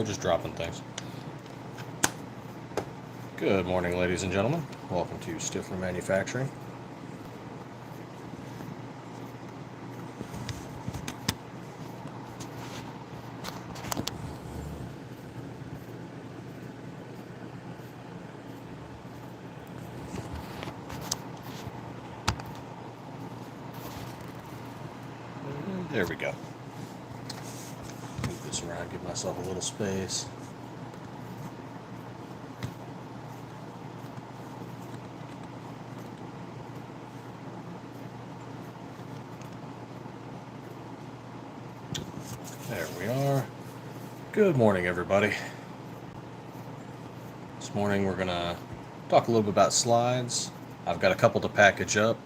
Just dropping things. Good morning, ladies and gentlemen. Welcome to Stiffler Manufacturing. There we go. Move this around, give myself a little space. There we are. Good morning, everybody. This morning we're gonna talk a little bit about slides. I've got a couple to package up,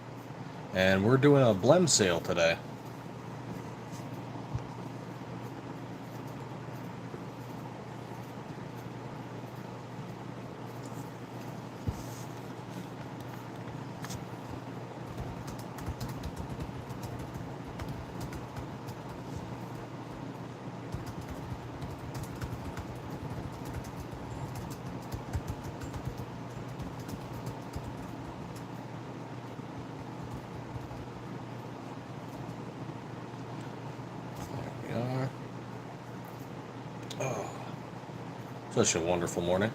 and we're doing a Blem sale today. Oh, such a wonderful morning.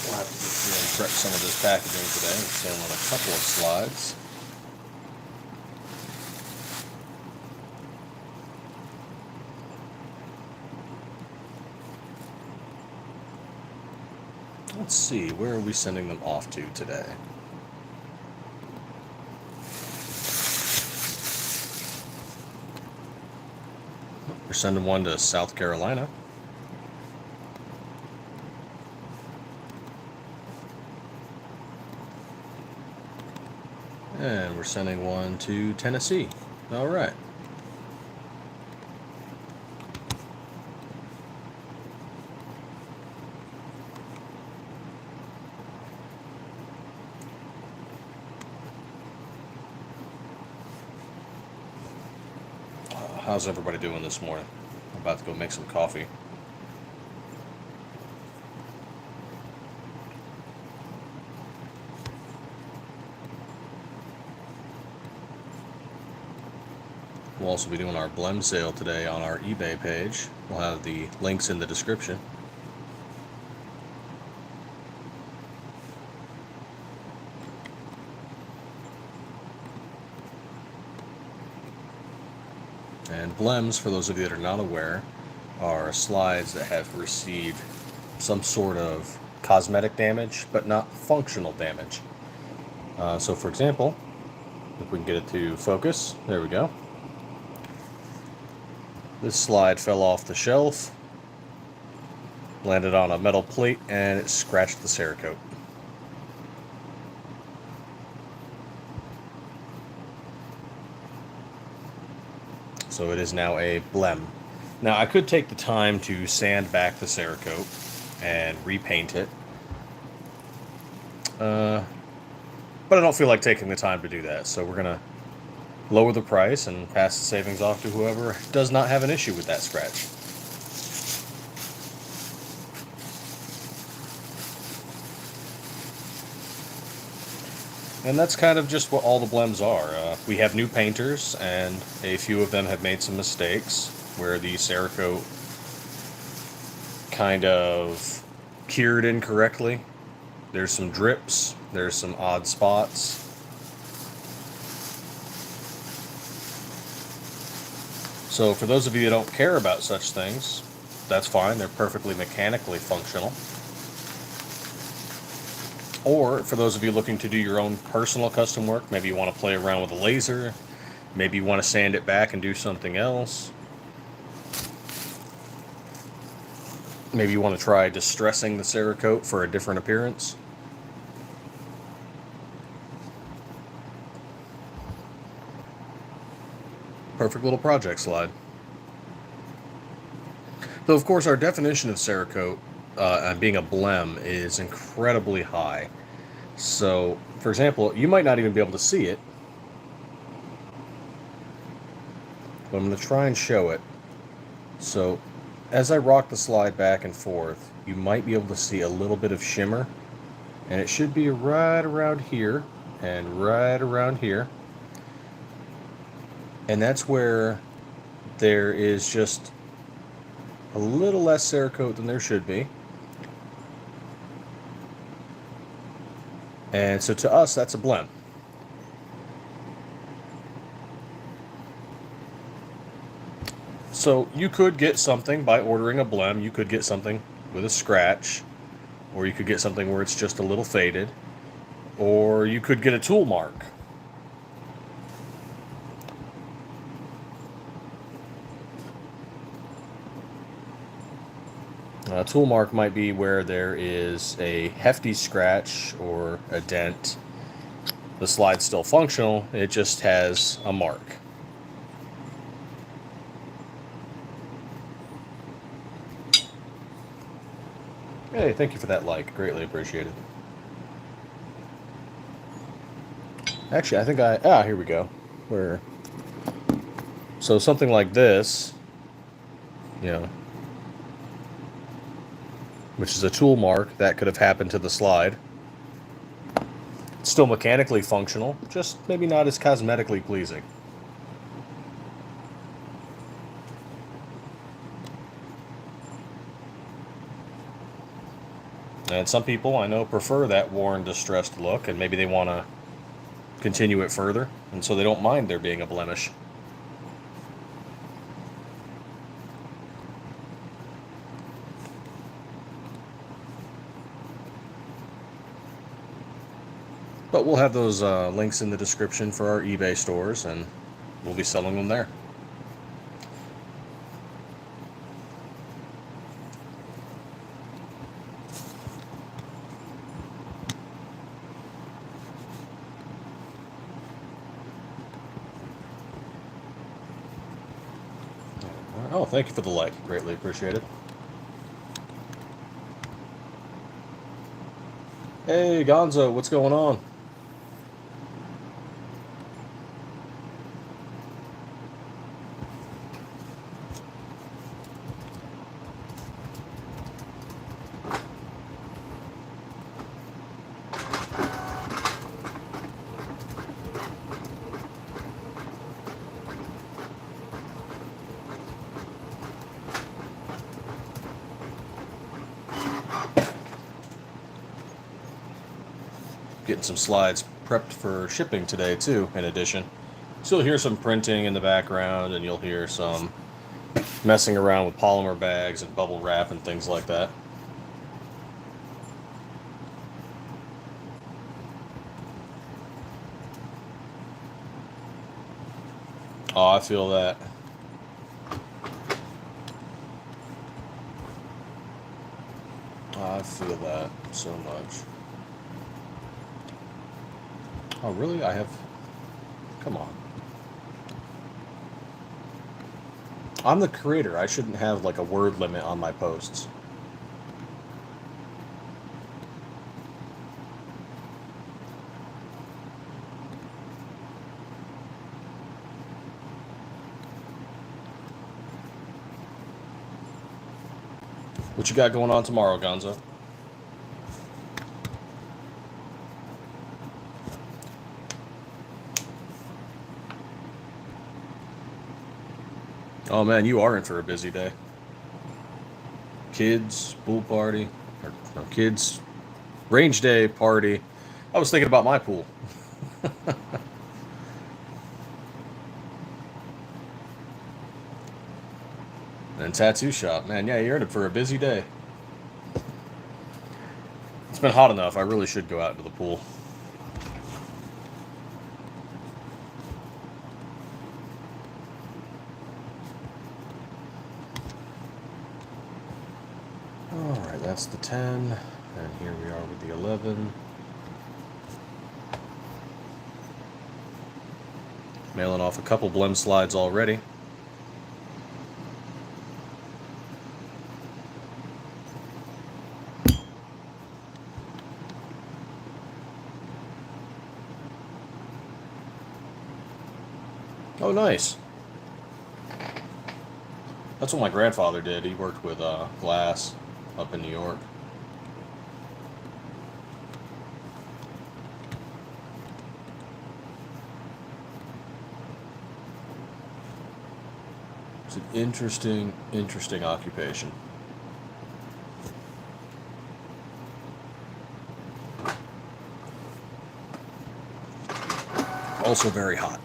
We'll have to get through and prep some of this packaging today and send on a couple of slides. Let's see, where are we sending them off to today? We're sending one to South Carolina. And we're sending one to Tennessee. All right. How's everybody doing this morning? I'm about to go make some coffee. We'll also be doing our Blem sale today on our eBay page. We'll have the links in the description. And blems, for those of you that are not aware, are slides that have received some sort of cosmetic damage, but not functional damage. So for example, if we can get it to focus, there we go. This slide fell off the shelf, landed on a metal plate, and it scratched the Cerakote. So it is now a blem. Now I could take the time to sand back the Cerakote and repaint it, but I don't feel like taking the time to do that. So we're gonna lower the price and pass the savings off to whoever does not have an issue with that scratch. And that's kind of just what all the blems are. We have new painters, and a few of them have made some mistakes where the Cerakote kind of cured incorrectly. There's some drips, there's some odd spots. So for those of you that don't care about such things, that's fine. They're perfectly mechanically functional. Or for those of you looking to do your own personal custom work, maybe you want to play around with a laser, maybe you want to sand it back and do something else. Maybe you want to try distressing the Cerakote for a different appearance. Perfect little project slide. Though, of course, our definition of Cerakote being a blem is incredibly high. So, for example, you might not even be able to see it, but I'm going to try and show it. So as I rock the slide back and forth, you might be able to see a little bit of shimmer, and it should be right around here and right around here. And that's where there is just a little less Cerakote than there should be. And so to us, that's a blem. So you could get something by ordering a blem. You could get something with a scratch, or you could get something where it's just a little faded, or you could get a tool mark. A tool mark might be where there is a hefty scratch or a dent. The slide's still functional, it just has a mark. Hey, thank you for that like. Greatly appreciated. Actually, I think here we go. So something like this, you know, which is a tool mark, that could have happened to the slide. It's still mechanically functional, just maybe not as cosmetically pleasing. And some people I know prefer that worn, distressed look, and maybe they want to continue it further, and so they don't mind there being a blemish. But we'll have those links in the description for our eBay stores, and we'll be selling them there. Oh, thank you for the like. Greatly appreciated. Hey, Gonzo, what's going on? Getting some slides prepped for shipping today too, in addition. So you'll hear some printing in the background, and you'll hear some messing around with polymer bags and bubble wrap and things like that. Oh, I feel that. I feel that so much. Oh, really? I have... Come on. I'm the creator. I shouldn't have, like, a word limit on my posts. What you got going on tomorrow, Gonzo? Oh man, you are in for a busy day. Kids, pool party, or no, kids, range day party. I was thinking about my pool. And tattoo shop. Man, yeah, you're in it for a busy day. It's been hot enough. I really should go out into the pool. Alright, that's the 10. And here we are with the 11. Mailing off a couple Blem slides already. Oh, nice. That's what my grandfather did. He worked with glass up in New York. It's an interesting occupation. Also very hot.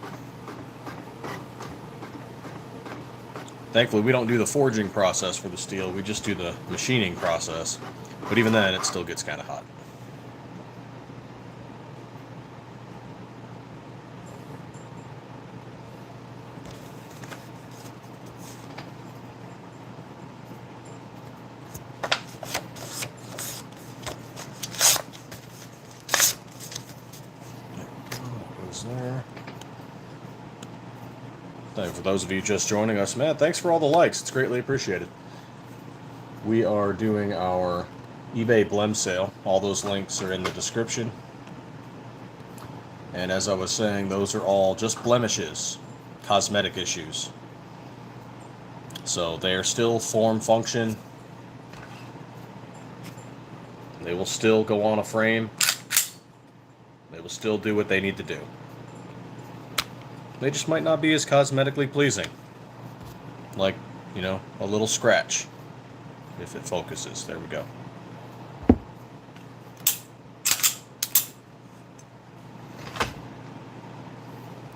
Thankfully, we don't do the forging process for the steel. We just do the machining process. But even then, it still gets kind of hot. There. For those of you just joining us, Matt, thanks for all the likes. It's greatly appreciated. We are doing our eBay Blem Sale. All those links are in the description. And as I was saying, those are all just blemishes, cosmetic issues. So they are still form, function. They will still go on a frame. They will still do what they need to do. They just might not be as cosmetically pleasing. Like, you know, a little scratch. If it focuses. There we go.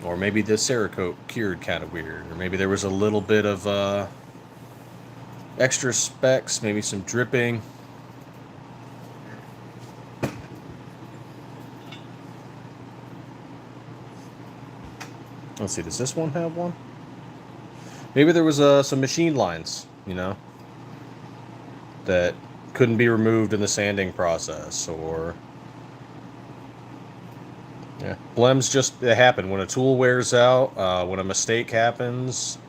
Or maybe the Cerakote cured kind of weird. Or maybe there was a little bit of extra specks. Maybe some dripping. Let's see, does this one have one? Maybe there was some machine lines, you know, that couldn't be removed in the sanding process, or... Yeah, blems just, they happen. When a tool wears out, when a mistake happens,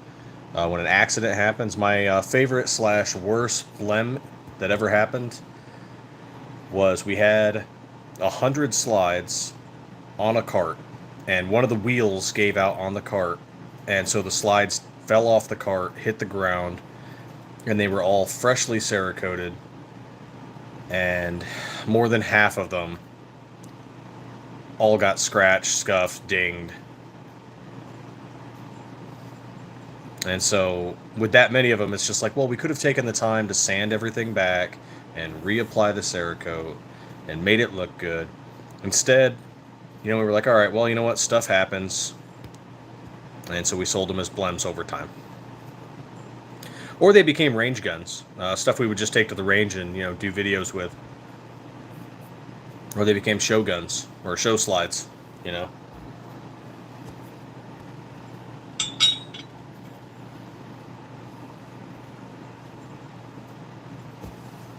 when an accident happens. My favorite / worst blem that ever happened was we had 100 slides on a cart, and one of the wheels gave out on the cart, and so the slides fell off the cart, hit the ground, and they were all freshly Cerakoted, and more than half of them all got scratched, scuffed, dinged. And so with that many of them, it's just like, well, we could have taken the time to sand everything back and reapply the Cerakote and made it look good. Instead, you know, we were like, all right, well, you know what, stuff happens. And so we sold them as blems over time. Or they became range guns, stuff we would just take to the range and, you know, do videos with. Or they became show guns, or show slides, you know.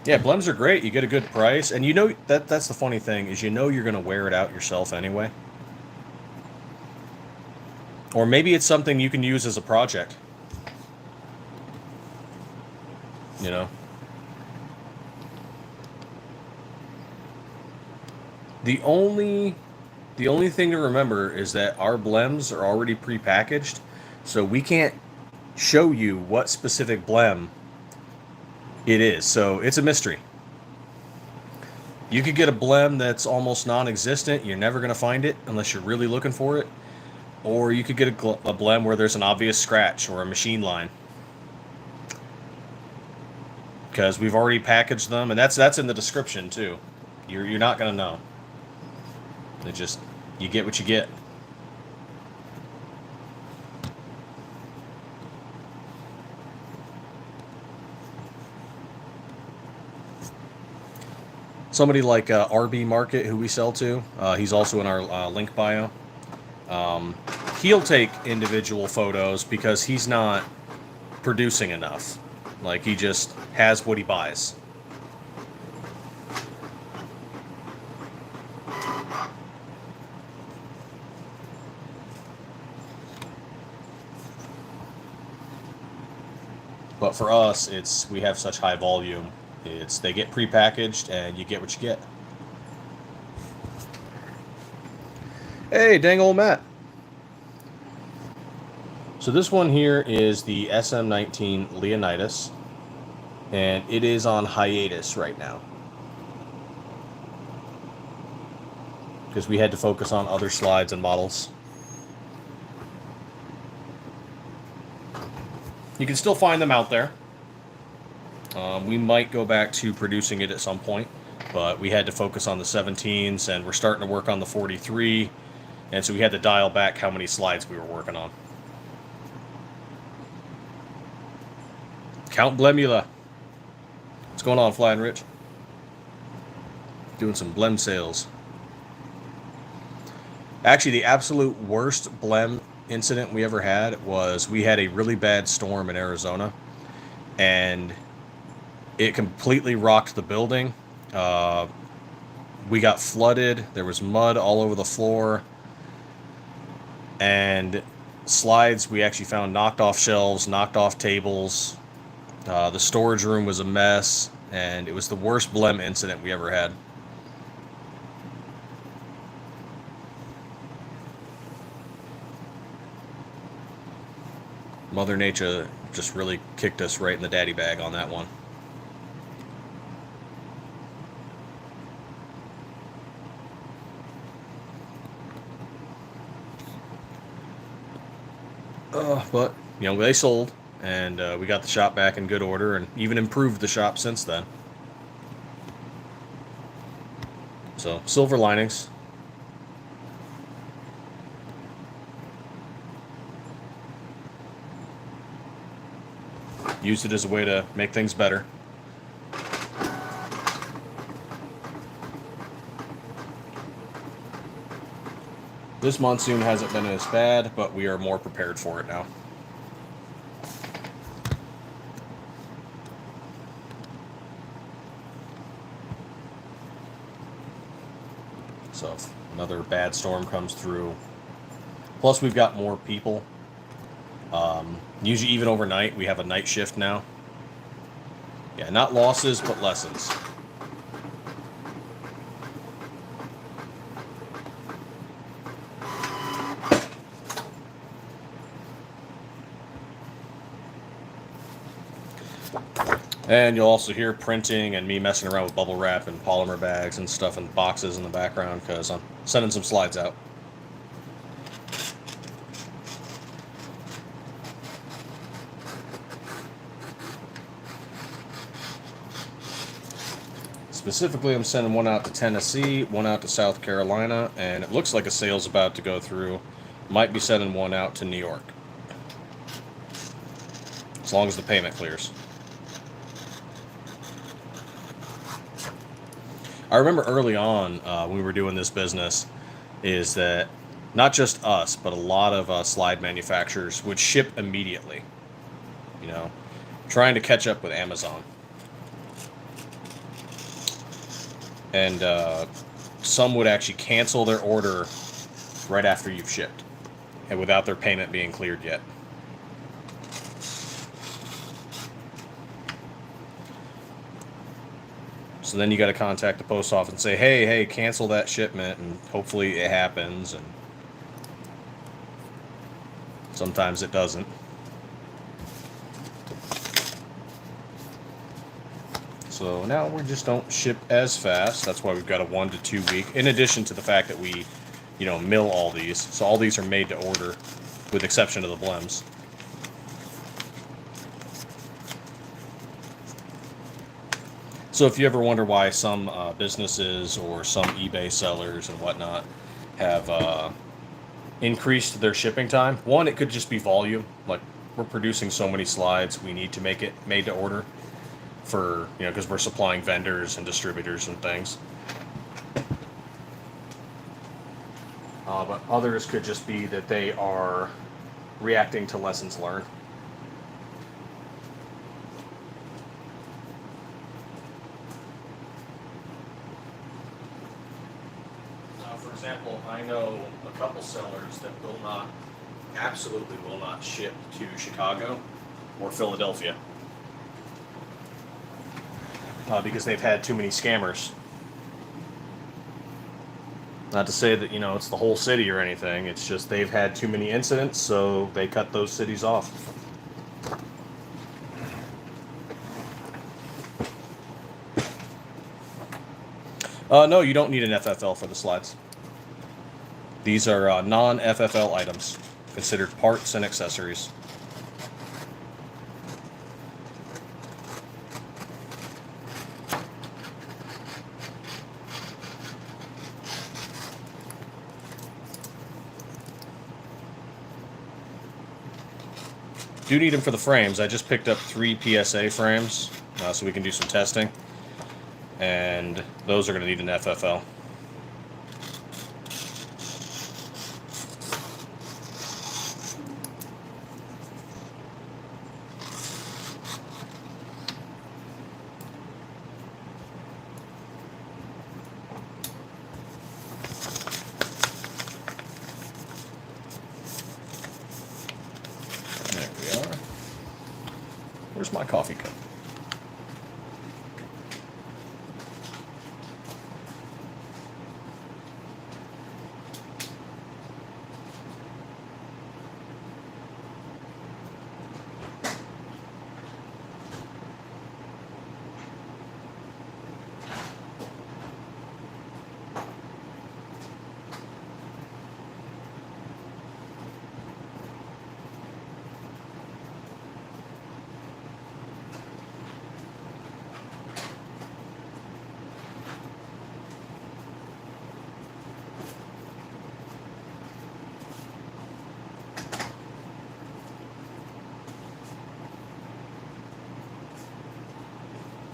Yeah, blems are great. You get a good price, and you know that's the funny thing, is you know you're going to wear it out yourself anyway. Or maybe it's something you can use as a project. You know. The only thing to remember is that our blems are already pre-packaged, so we can't show you what specific blem it is. So it's a mystery. You could get a blem that's almost non-existent. You're never going to find it unless you're really looking for it. Or you could get a blem where there's an obvious scratch or a machine line. Because we've already packaged them, and that's in the description too. You're not going to know. It just, you get what you get. Somebody like RB Market, who we sell to, he's also in our link bio. He'll take individual photos because he's not producing enough. Like, he just has what he buys. But for us, we have such high volume. They get prepackaged, and you get what you get. Hey, dang old Matt. So this one here is the SM19 Leonidas, and it is on hiatus right now because we had to focus on other slides and models. You can still find them out there. We might go back to producing it at some point, but we had to focus on the 17s, and we're starting to work on the 43, and so we had to dial back how many slides we were working on. Count Blemula. What's going on, Flying Rich? Doing some Blem sales. Actually, the absolute worst Blem incident we ever had was we had a really bad storm in Arizona, and it completely rocked the building. We got flooded. There was mud all over the floor, and slides, we actually found knocked off shelves, knocked off tables. The storage room was a mess, and it was the worst Blem incident we ever had. Mother Nature just really kicked us right in the daddy bag on that one. But, you know, they sold, and we got the shop back in good order, and even improved the shop since then. So, silver linings. Used it as a way to make things better. This monsoon hasn't been as bad, but we are more prepared for it now. So if another bad storm comes through, plus we've got more people. Usually even overnight, we have a night shift now. Yeah, not losses, but lessons. And you'll also hear printing and me messing around with bubble wrap and polymer bags and stuff and boxes in the background because I'm sending some slides out. Specifically, I'm sending one out to Tennessee, one out to South Carolina, and it looks like a sale's about to go through. Might be sending one out to New York. As long as the payment clears. I remember early on when we were doing this business is that not just us, but a lot of slide manufacturers would ship immediately. You know, trying to catch up with Amazon. And some would actually cancel their order right after you've shipped and without their payment being cleared yet. So then you got to contact the post office and say, hey, cancel that shipment, and hopefully it happens, and sometimes it doesn't. So now we just don't ship as fast. That's why we've got a 1 to 2 week, in addition to the fact that we, you know, mill all these. So all these are made to order, with exception of the blems. So if you ever wonder why some businesses or some eBay sellers and whatnot have increased their shipping time, one, it could just be volume. Like, we're producing so many slides, we need to make it made to order for, you know, because we're supplying vendors and distributors and things. But others could just be that they are reacting to lessons learned. For example, I know a couple sellers that absolutely will not ship to Chicago or Philadelphia because they've had too many scammers. Not to say that, it's the whole city or anything. It's just they've had too many incidents, so they cut those cities off. No, you don't need an FFL for the slides. These are non-FFL items, considered parts and accessories. Do need them for the frames. I just picked up 3 PSA frames so we can do some testing. And those are going to need an FFL. There we are. Where's my coffee cup?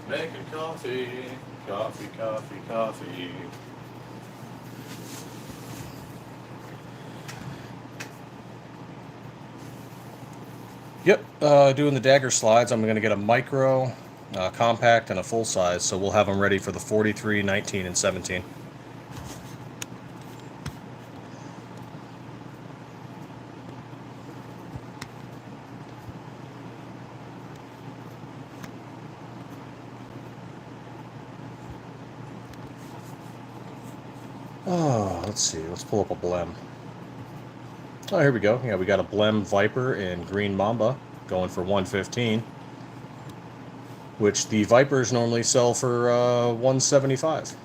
Making coffee, coffee, coffee, coffee. Yep, doing the dagger slides. I'm going to get a micro, compact, and a full size, so we'll have them ready for the 43, 19, and 17. Oh, let's see. Let's pull up a Blem. Oh, here we go. Yeah, we got a Blem Viper in Green Mamba going for 115, which the Vipers normally sell for 175.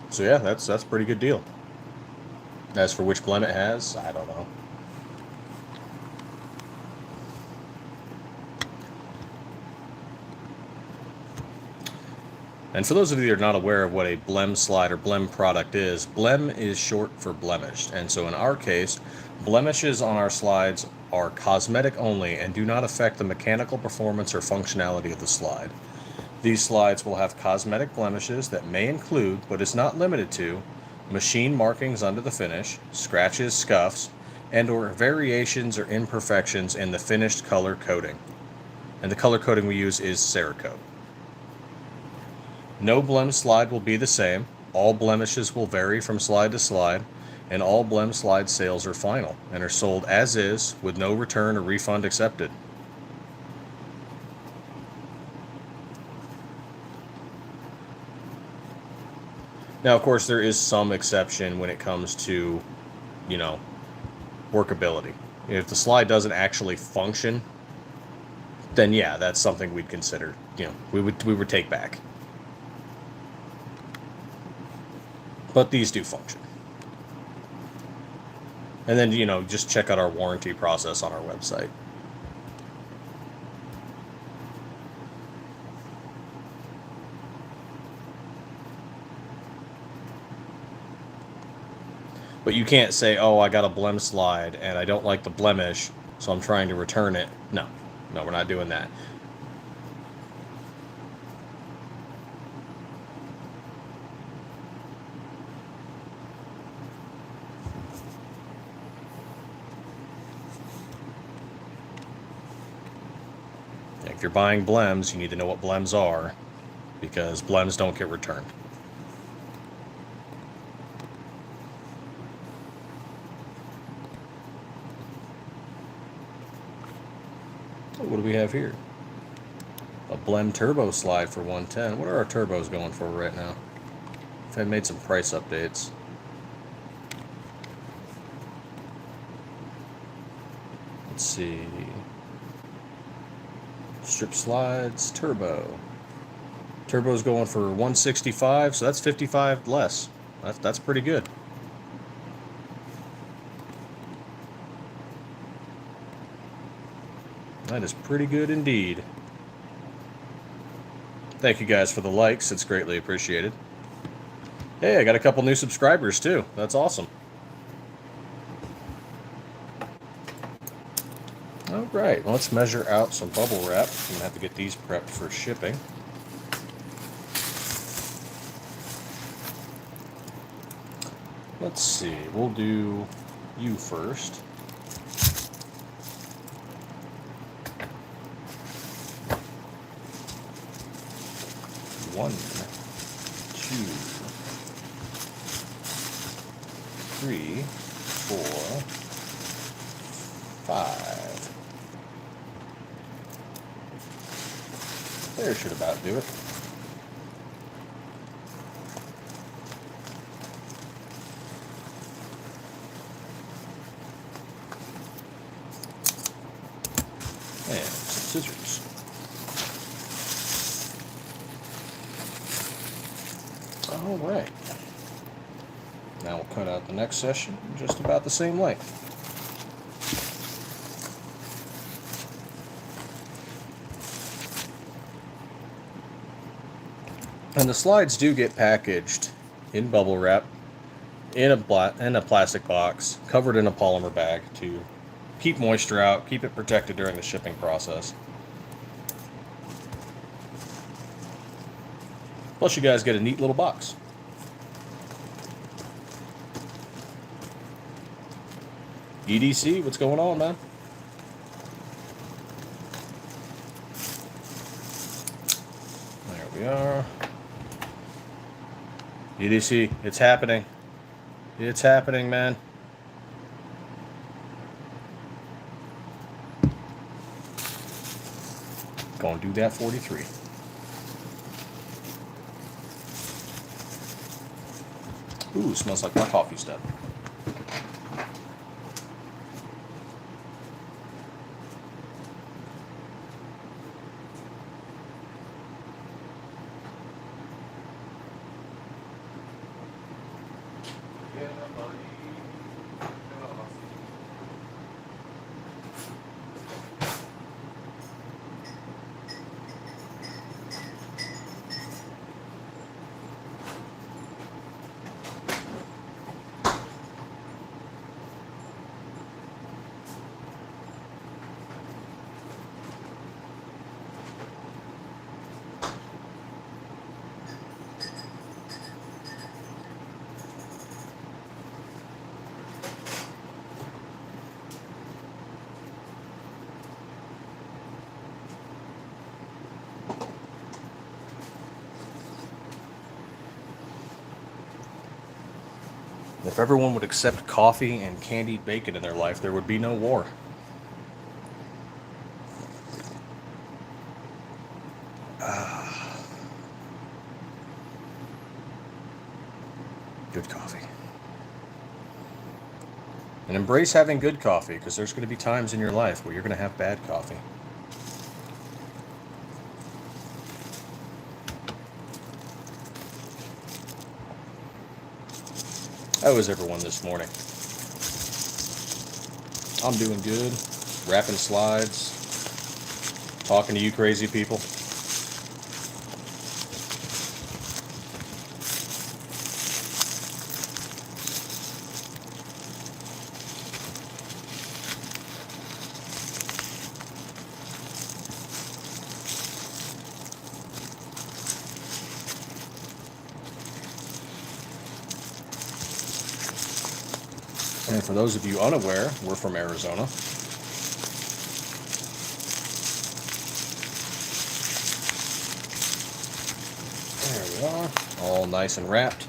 So yeah, that's a pretty good deal. As for which Blem it has, I don't know. And for those of you that are not aware of what a Blem slide or Blem product is, Blem is short for blemished. And so in our case, blemishes on our slides are cosmetic only and do not affect the mechanical performance or functionality of the slide. These slides will have cosmetic blemishes that may include, but is not limited to, machine markings under the finish, scratches, scuffs, and or variations or imperfections in the finished color coating. And the color coating we use is Cerakote. No Blem slide will be the same. All blemishes will vary from slide to slide, and all Blem slide sales are final and are sold as is with no return or refund accepted. Now, of course, there is some exception when it comes to, workability. If the slide doesn't actually function, then yeah, that's something we'd consider, we would take back. But these do function. And then, just check out our warranty process on our website. But you can't say, oh, I got a Blem slide and I don't like the blemish, so I'm trying to return it. No, we're not doing that. If you're buying blems, you need to know what blems are, because blems don't get returned. what do we have here? A Blem turbo slide for 110. What are our turbos going for right now? I've made some price updates. Let's see. Strip slides, turbo. Turbo's going for 165, so that's 55 less. That's pretty good. That is pretty good indeed. Thank you guys for the likes. It's greatly appreciated. Hey, I got a couple new subscribers too. That's awesome. All right, let's measure out some bubble wrap. I'm going to have to get these prepped for shipping. Let's see, we'll do you first. One, two, three, four, five. There should about do it. And some scissors. All right. Now we'll cut out the next section just about the same length. And the slides do get packaged in bubble wrap, in a plastic box, covered in a polymer bag to keep moisture out, keep it protected during the shipping process. Plus you guys get a neat little box. EDC, what's going on, man? There we are. EDC, it's happening. It's happening, man. Gonna do that 43. Ooh, smells like my coffee step. If everyone would accept coffee and candied bacon in their life, there would be no war. Good coffee. And embrace having good coffee, because there's going to be times in your life where you're going to have bad coffee. How is everyone this morning? I'm doing good. Wrapping slides. Talking to you crazy people. And for those of you unaware, we're from Arizona. There we are, all nice and wrapped.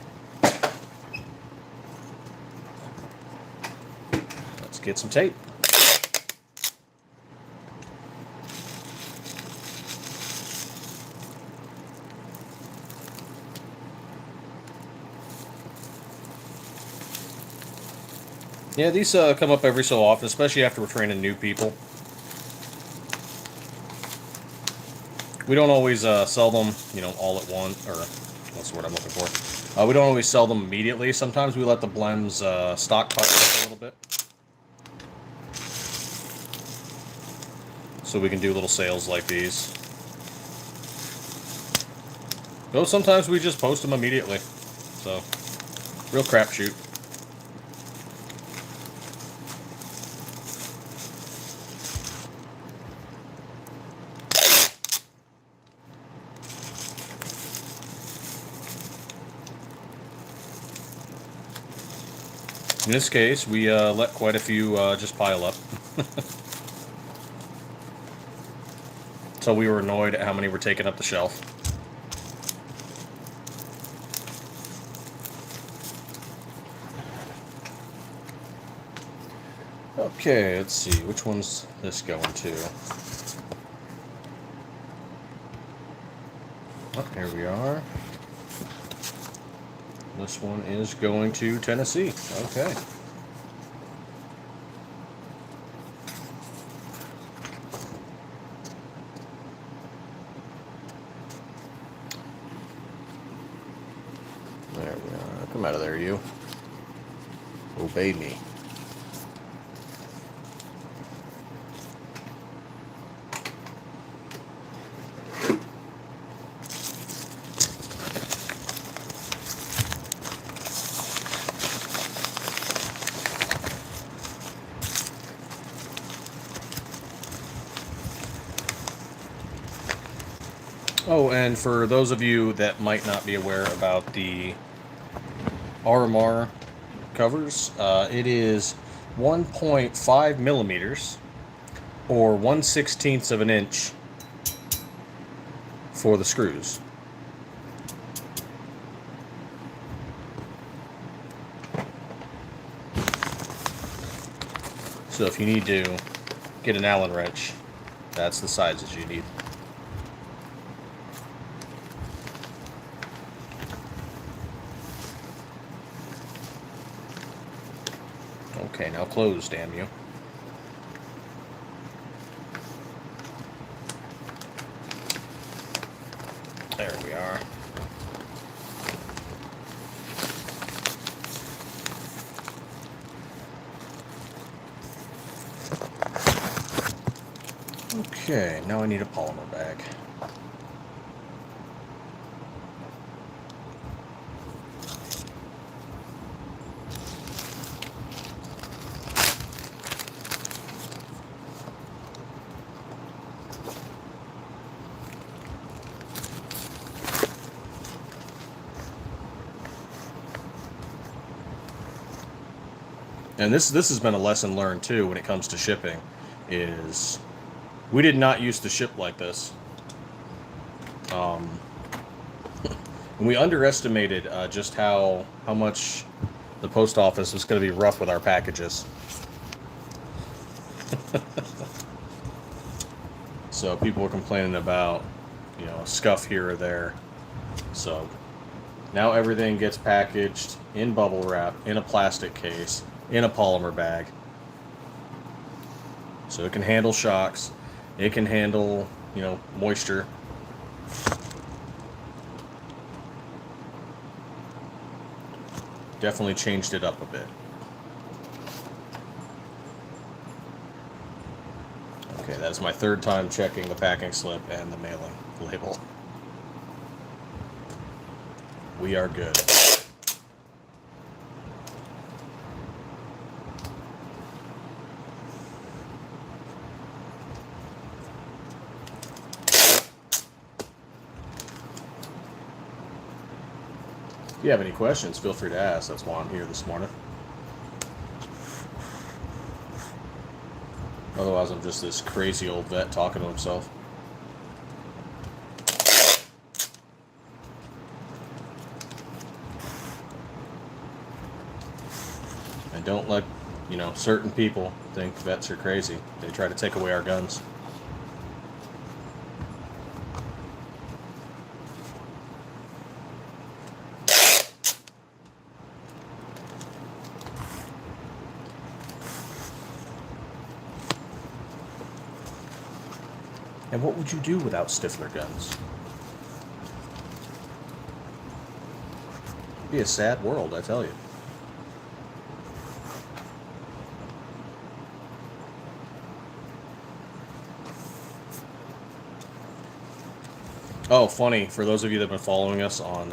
Let's get some tape. Yeah, these come up every so often, especially after we're training new people. We don't always sell them, all at once, or what's the word I'm looking for? We don't always sell them immediately. Sometimes we let the blems stockpile a little bit, so we can do little sales like these. Though sometimes we just post them immediately, so real crapshoot. In this case, we let quite a few just pile up. So we were annoyed at how many were taking up the shelf. Okay, let's see. Which one's this going to? Oh, here we are. This one is going to Tennessee. Okay. There we are. Come out of there, you. Obey me. Oh, and for those of you that might not be aware about the RMR covers, it is 1.5 millimeters or 1/16 of an inch for the screws. So if you need to get an Allen wrench, that's the sizes you need. Okay, now close, damn you. There we are. Okay, now I need a polymer bag. And this has been a lesson learned too when it comes to shipping, is we did not used to ship like this. And we underestimated just how much the post office was going to be rough with our packages. So people were complaining about, a scuff here or there. So now everything gets packaged in bubble wrap, in a plastic case, in a polymer bag. So it can handle shocks. It can handle, moisture. Definitely changed it up a bit. Okay, that's my third time checking the packing slip and the mailing label. We are good. If you have any questions, feel free to ask. That's why I'm here this morning. Otherwise, I'm just this crazy old vet talking to himself. And don't let, certain people think vets are crazy. They try to take away our guns. And what would you do without Stiffler guns? It'd be a sad world, I tell you. Oh, funny, for those of you that have been following us on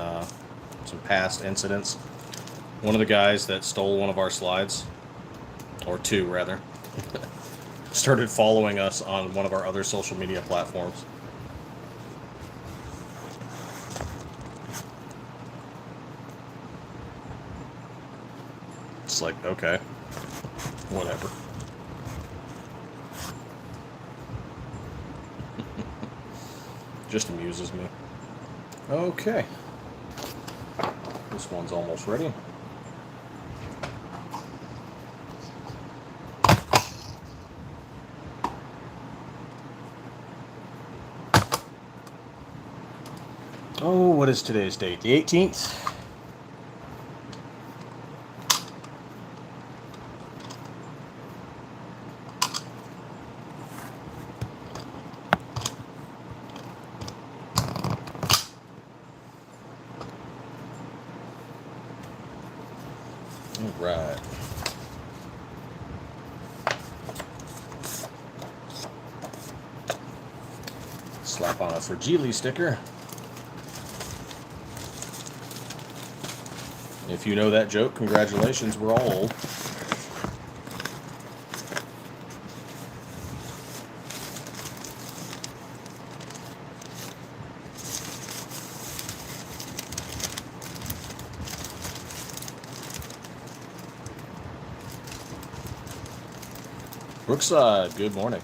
some past incidents, one of the guys that stole one of our slides, or two rather, started following us on one of our other social media platforms. It's like, okay, whatever. Just amuses me. Okay. This one's almost ready. Oh, what is today's date? The 18th? All right. Slap on a fragile sticker. If you know that joke, congratulations, we're all old. Brookside, good morning.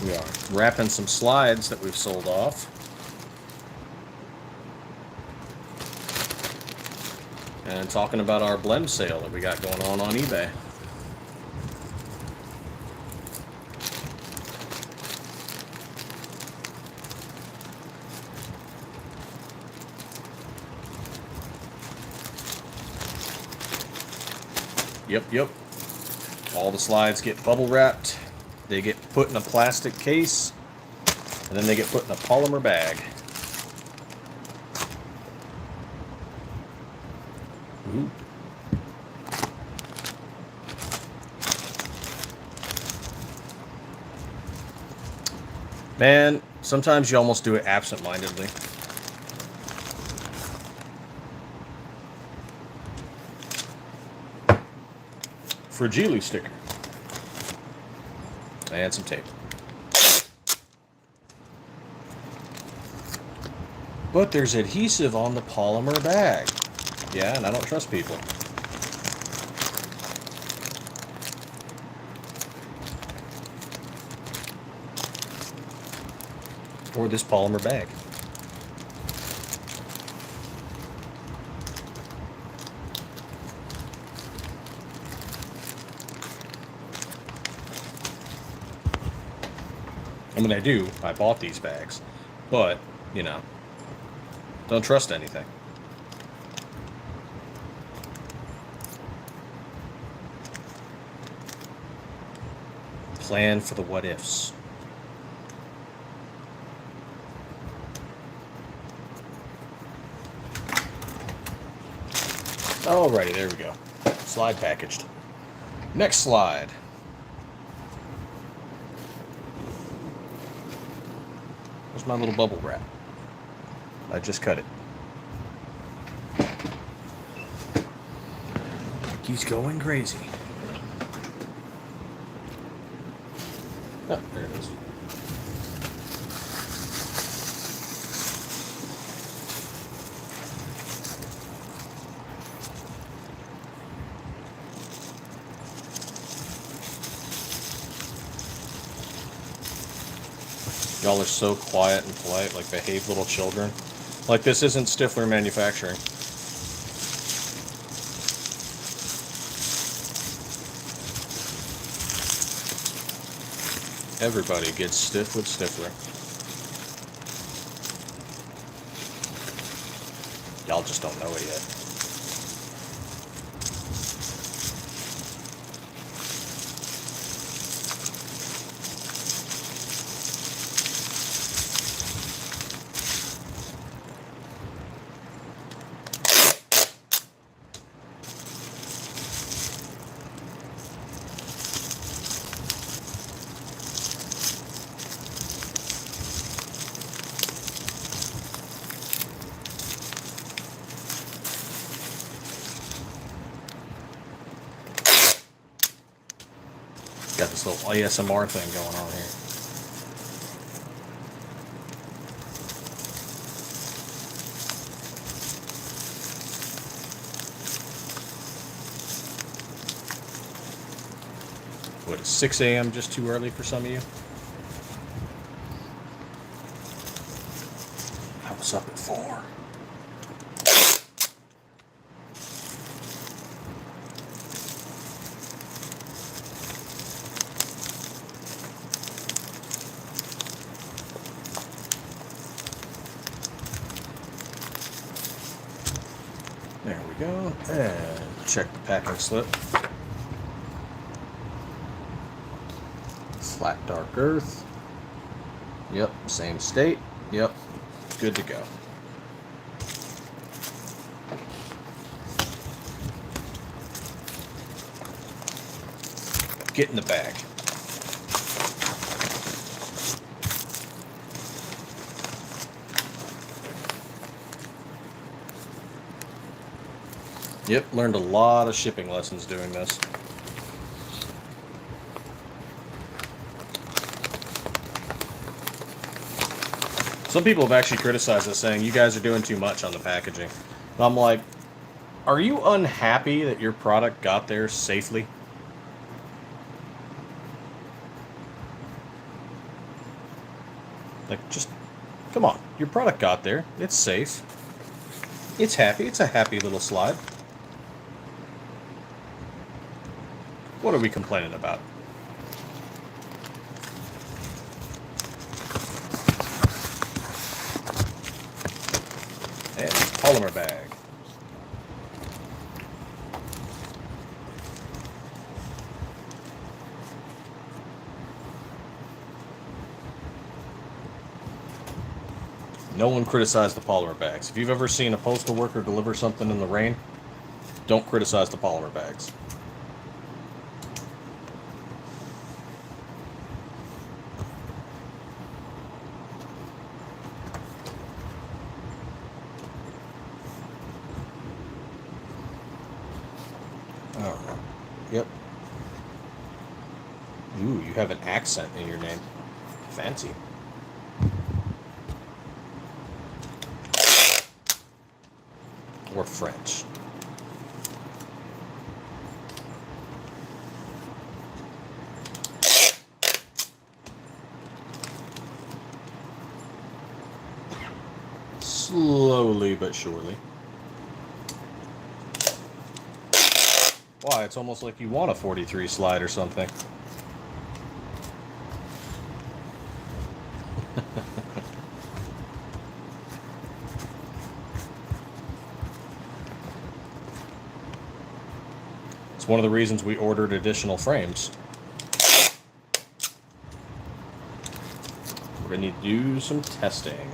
We are wrapping some slides that we've sold off. And talking about our Blem sale that we got going on eBay. Yep. All the slides get bubble wrapped. They get put in a plastic case. And then they get put in a polymer bag. Ooh. Man, sometimes you almost do it absent-mindedly. Fragile sticker. And some tape. But there's adhesive on the polymer bag. Yeah, and I don't trust people. Or this polymer bag. I mean, I bought these bags, but, you know, don't trust anything. Plan for the what ifs. Alrighty, there we go. Slide packaged. Next slide. Where's my little bubble wrap? I just cut it. He's going crazy. Oh, there it is. Y'all are so quiet and polite, like behave little children. Like this isn't Stiffler Manufacturing. Everybody gets stiff with Stiffler. Y'all just don't know it yet. Got this little ASMR thing going on here. What, is 6 a.m. just too early for some of you? I was up at 4. There we go. And check the packing slip. Flat dark earth. Yep, same state. Yep, good to go. Get in the bag. Yep, learned a lot of shipping lessons doing this. Some people have actually criticized us, saying you guys are doing too much on the packaging. And I'm like, are you unhappy that your product got there safely? Like, just, come on. Your product got there. It's safe. It's happy. It's a happy little slide. What are we complaining about? And polymer bag. No one criticized the polymer bags. If you've ever seen a postal worker deliver something in the rain, don't criticize the polymer bags. Alright. Yep. Ooh, you have an accent in your name. Fancy. Or French. Slowly but surely. Why, it's almost like you want a 43 slide or something. It's one of the reasons we ordered additional frames. We're going to need to do some testing.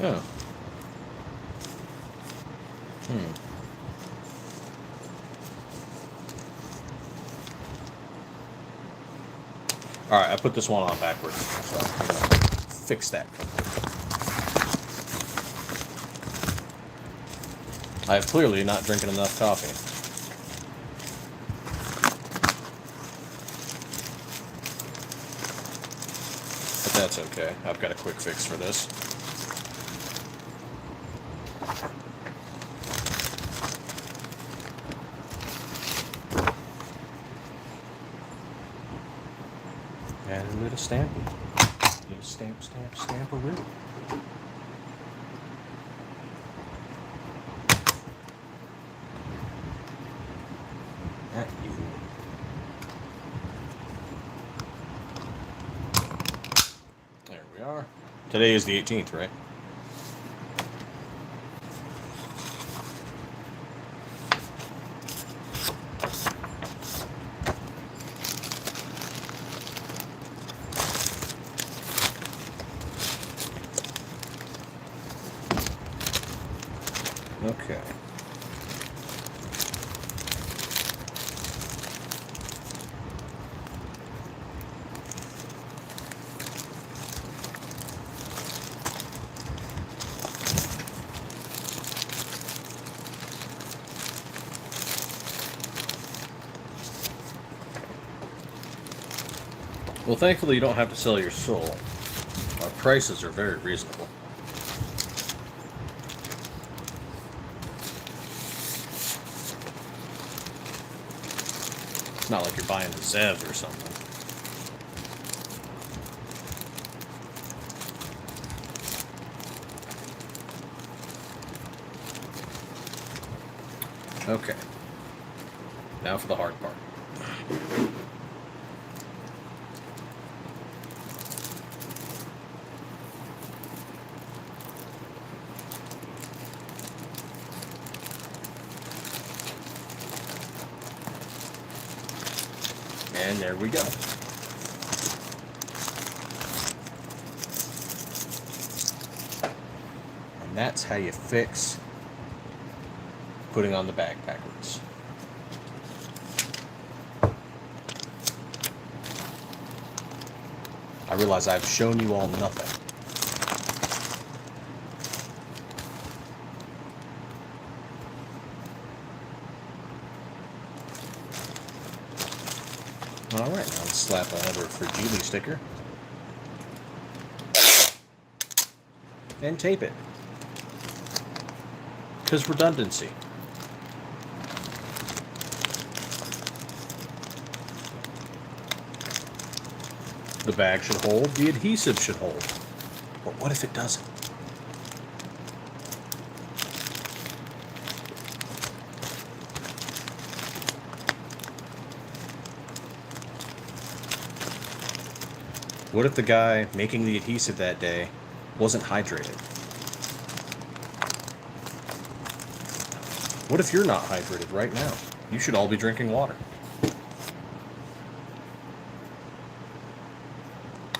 Oh. Alright, I put this one on backwards, so I'm going to fix that. I have clearly not drinking enough coffee. But that's okay. I've got a quick fix for this. And a little stampy. Little stamp, stamp, stamp-a-roo. At you. There we are. Today is the 18th, right? Okay. Well, thankfully you don't have to sell your soul. Our prices are very reasonable. It's not like you're buying a Zev or something. Okay. Now for the hard part. And there we go. And that's how you fix putting on the bag backwards. I realize I've shown you all nothing. All right, now let's slap another fragile sticker and tape it, because redundancy. The bag should hold, the adhesive should hold. But what if it doesn't? What if the guy making the adhesive that day wasn't hydrated? What if you're not hydrated right now? You should all be drinking water.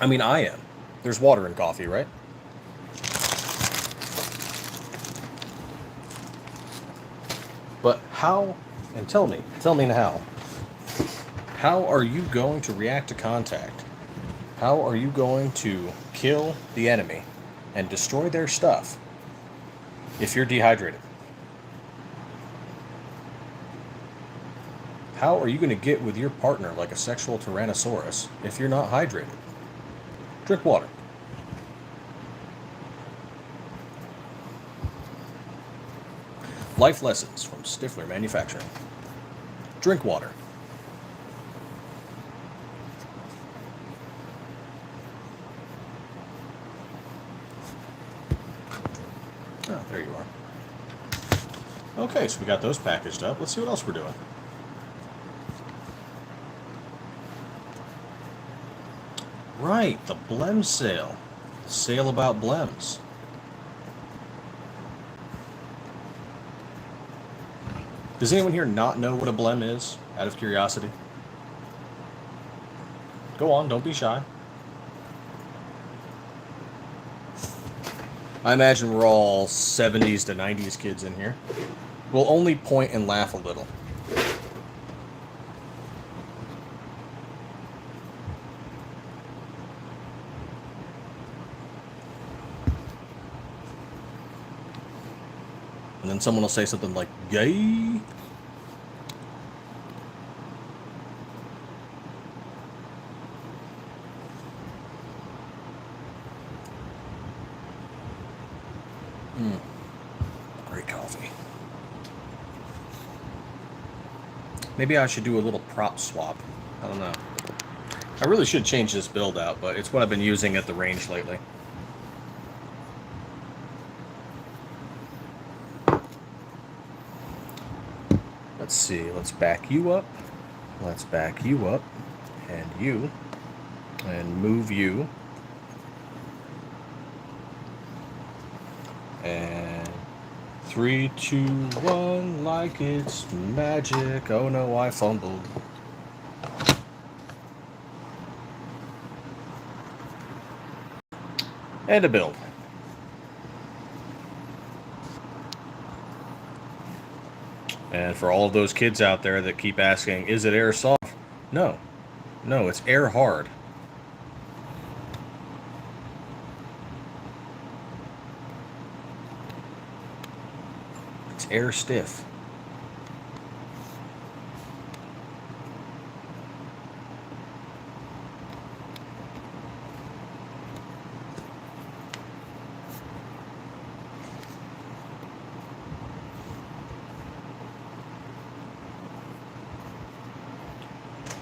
I mean, I am. There's water in coffee, right? But how, and tell me how are you going to react to contact? How are you going to kill the enemy and destroy their stuff if you're dehydrated? How are you going to get with your partner like a sexual tyrannosaurus if you're not hydrated? Drink water. Life lessons from Stiffler Manufacturing. Drink water. Oh, there you are. Okay, so we got those packaged up. Let's see what else we're doing. Right, the Blem Sale. Sale about blems. Does anyone here not know what a blem is, out of curiosity? Go on, don't be shy. I imagine we're all 70s to 90s kids in here. We'll only point and laugh a little. And then someone will say something like, gay? Great coffee. Maybe I should do a little prop swap. I don't know. I really should change this build out, but it's what I've been using at the range lately. Let's see, let's back you up. Let's back you up. And you. And move you. And 3, 2, 1, like it's magic. Oh no, I fumbled. And a build. And for all of those kids out there that keep asking, is it air soft? No. No, it's air hard. It's air stiff.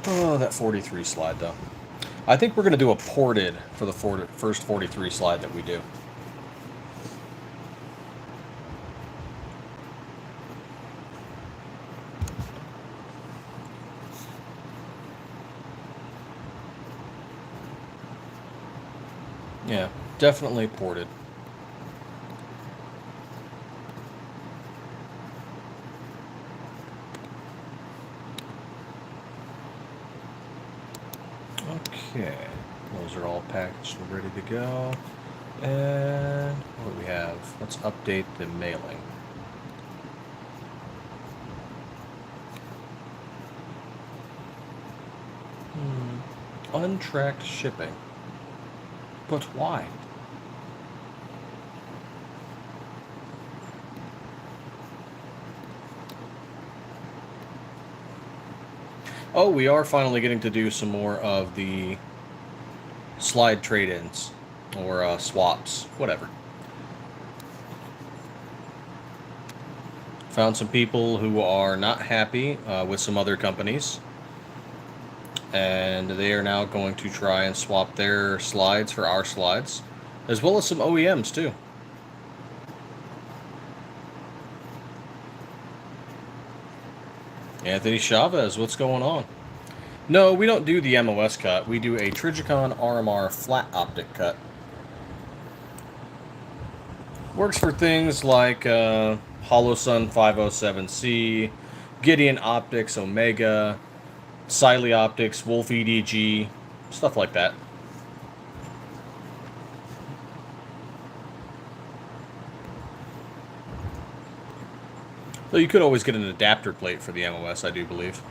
Oh, that 43 slide, though. I think we're going to do a ported for the first 43 slide that we do. Yeah, definitely ported. Okay, those are all packaged and ready to go. And what do we have? Let's update the mailing. Untracked shipping. But why? Oh, we are finally getting to do some more of the slide trade-ins or swaps, whatever. Found some people who are not happy with some other companies, and they are now going to try and swap their slides for our slides, as well as some OEMs too. Anthony Chavez, what's going on? No, we don't do the MOS cut. We do a Trijicon RMR flat optic cut. Works for things like HoloSun 507C, Gideon Optics Omega, Siley Optics, Wolf EDG, stuff like that. Though you could always get an adapter plate for the MOS, I do believe.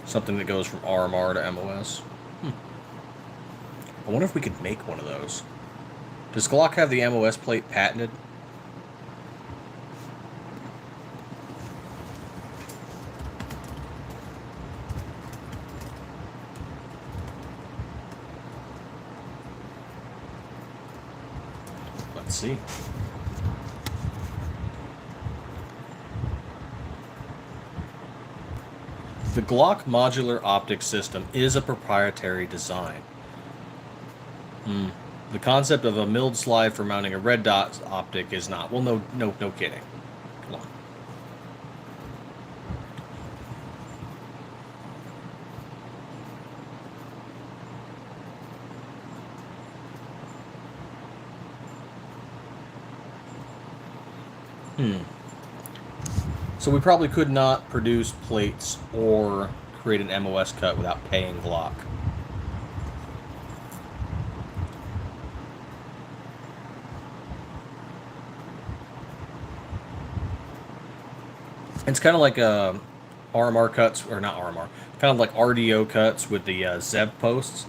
Something that goes from RMR to MOS. I wonder if we could make one of those. Does Glock have the MOS plate patented? Let's see. The Glock modular optic system is a proprietary design. The concept of a milled slide for mounting a red dot optic is not. Well, no kidding. Come on. So we probably could not produce plates or create an MOS cut without paying Glock. It's kind of like RMR cuts, or not RMR, kind of like RDO cuts with the ZEV posts.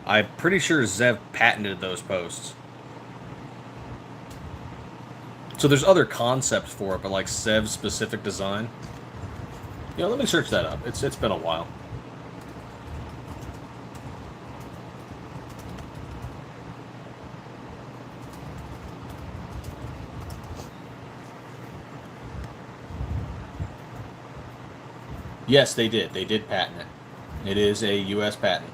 I'm pretty sure ZEV patented those posts. So there's other concepts for it, but like ZEV specific design. You know, let me search that up. It's been a while. Yes, they did. They did patent it. It is a U.S. patent.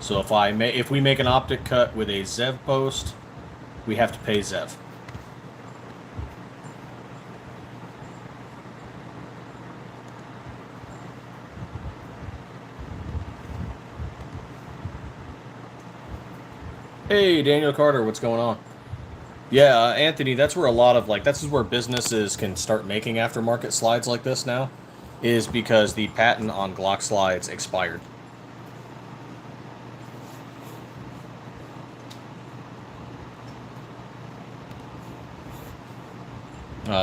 So if we make an optic cut with a ZEV post, we have to pay ZEV. Hey, Daniel Carter, what's going on? Yeah, Anthony, that's where a lot of this is where businesses can start making aftermarket slides like this now, is because the patent on Glock slides expired.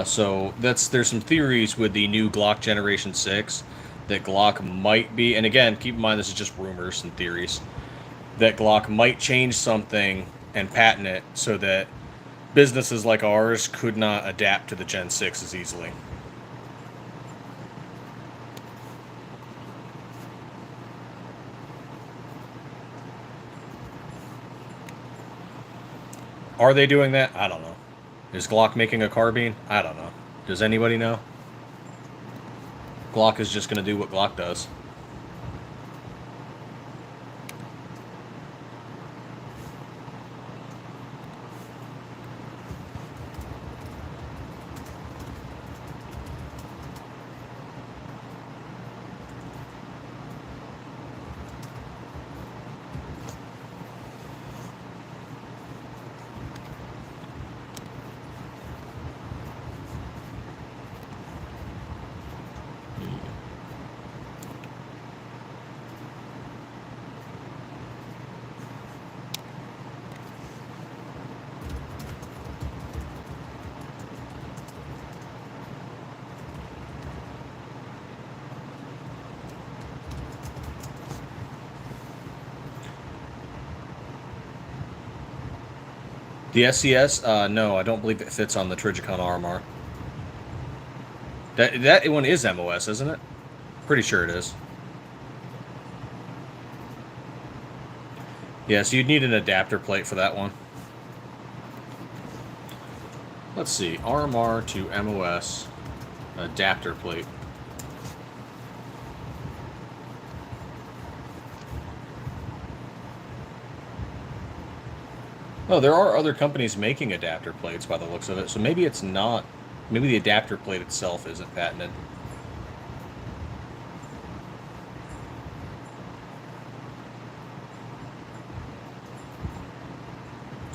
So there's some theories with the new Glock Generation 6 that Glock might be, and again, keep in mind this is just rumors and theories, that Glock might change something and patent it so that businesses like ours could not adapt to the Gen 6 as easily. Are they doing that? I don't know. Is Glock making a carbine? I don't know. Does anybody know? Glock is just going to do what Glock does. The SCS? No, I don't believe it fits on the Trigicon RMR. That one is MOS, isn't it? Pretty sure it is. Yeah, so you'd need an adapter plate for that one. Let's see, RMR to MOS, adapter plate. Oh, there are other companies making adapter plates by the looks of it, so maybe it's not. Maybe the adapter plate itself isn't patented.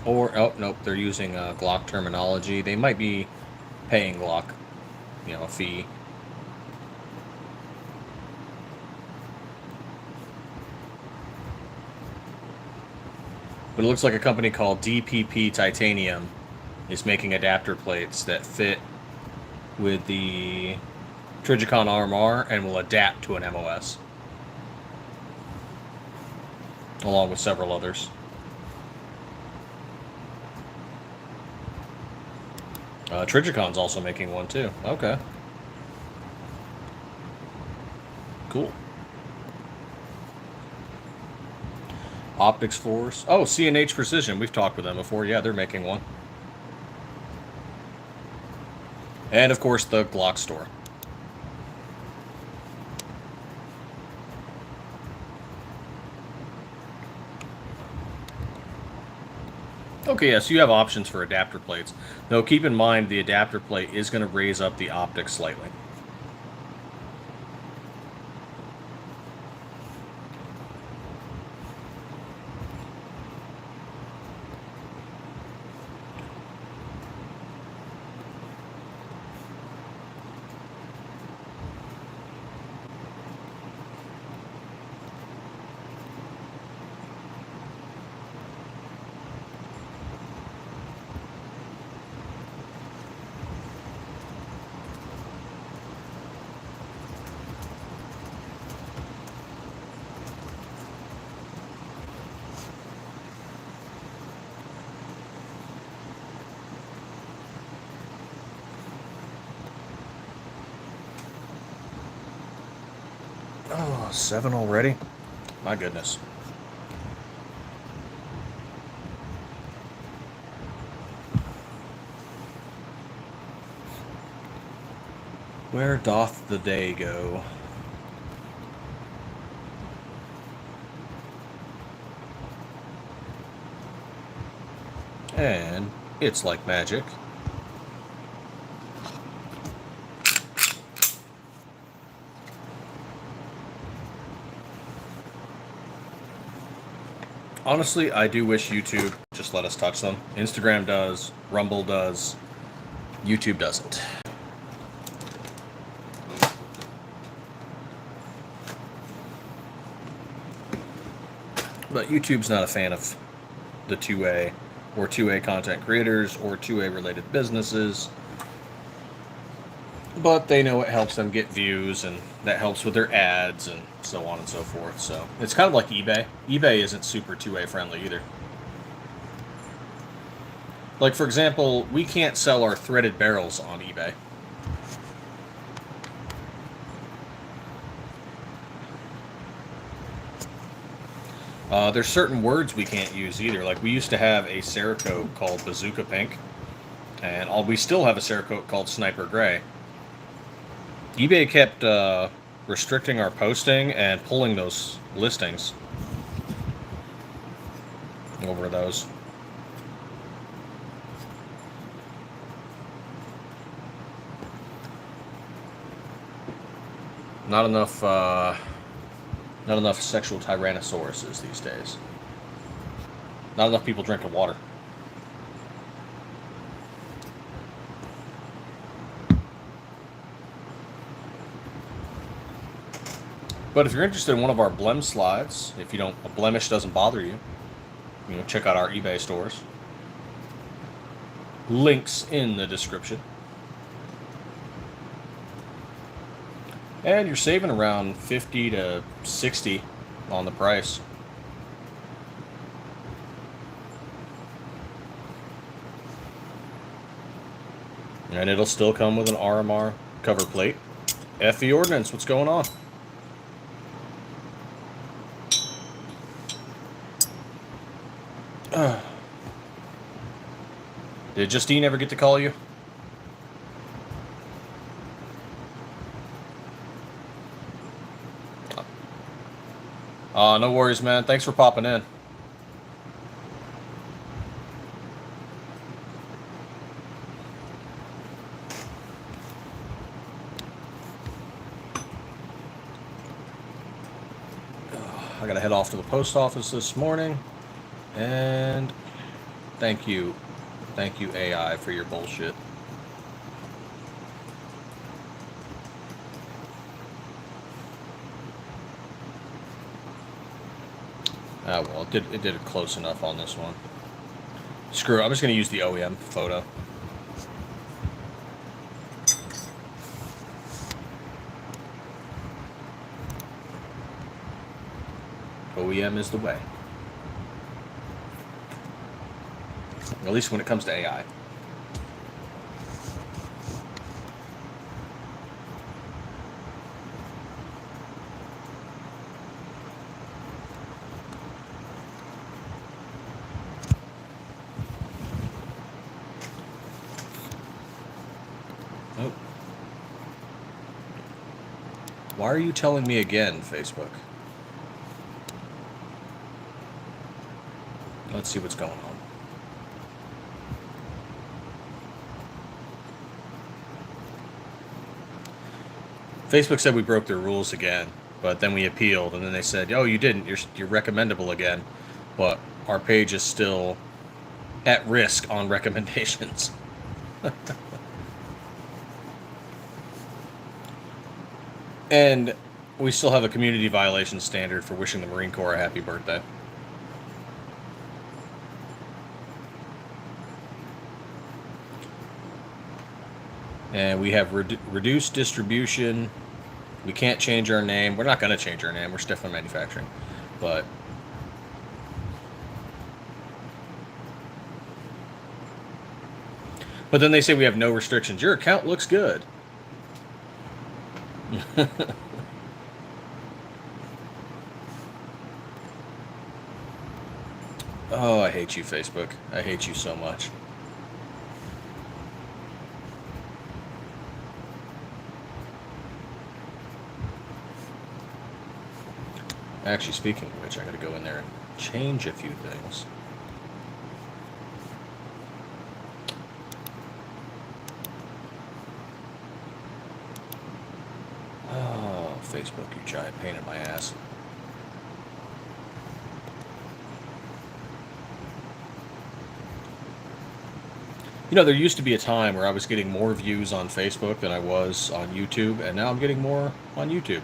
Or, oh, nope, they're using Glock terminology. They might be paying Glock, you know, a fee. But it looks like a company called DPP Titanium is making adapter plates that fit with the Trigicon RMR and will adapt to an MOS, along with several others. Trigicon's also making one too. Okay. Cool. Optics Force. Oh, C&H Precision. We've talked with them before. Yeah, they're making one. And, of course, the Glock store. Okay, yeah, so you have options for adapter plates. Though, keep in mind, the adapter plate is going to raise up the optics slightly. Oh, 7 already? My goodness. Where doth the day go? And it's like magic. Honestly, I do wish YouTube just let us touch them. Instagram does, Rumble does, YouTube doesn't. But YouTube's not a fan of the 2A or 2A content creators or 2A related businesses. But they know it helps them get views, and that helps with their ads and so on and so forth. So it's kind of like eBay. eBay isn't super 2A friendly either. Like, for example, we can't sell our threaded barrels on eBay. There's certain words we can't use either. Like we used to have a Cerakote called Bazooka Pink, and we still have a Cerakote called Sniper Gray. eBay kept restricting our posting and pulling those listings over those. Not enough sexual tyrannosauruses these days. Not enough people drinking water. But if you're interested in one of our Blem slides, if you don't, a blemish doesn't bother you, check out our eBay stores. Links in the description. And you're saving around 50 to 60 on the price. And it'll still come with an RMR cover plate. FE Ordnance, what's going on? Did Justine ever get to call you? No worries, man. Thanks for popping in. I gotta head off to the post office this morning. And thank you AI for your bullshit. Ah, well, it did it close enough on this one. Screw it, I'm just going to use the OEM photo. OEM is the way. At least when it comes to AI. Oh. Why are you telling me again, Facebook? Let's see what's going on. Facebook said we broke their rules again, but then we appealed, and then they said, "Oh, you didn't. You're recommendable again," but our page is still at risk on recommendations. And we still have a community violation standard for wishing the Marine Corps a happy birthday. And we have reduced distribution. We can't change our name. We're not going to change our name. We're Stiffler Manufacturing. But then they say we have no restrictions. Your account looks good. Oh, I hate you, Facebook. I hate you so much. Actually, speaking of which, I gotta go in there and change a few things. Oh, Facebook, you giant pain in my ass. There used to be a time where I was getting more views on Facebook than I was on YouTube, and now I'm getting more on YouTube.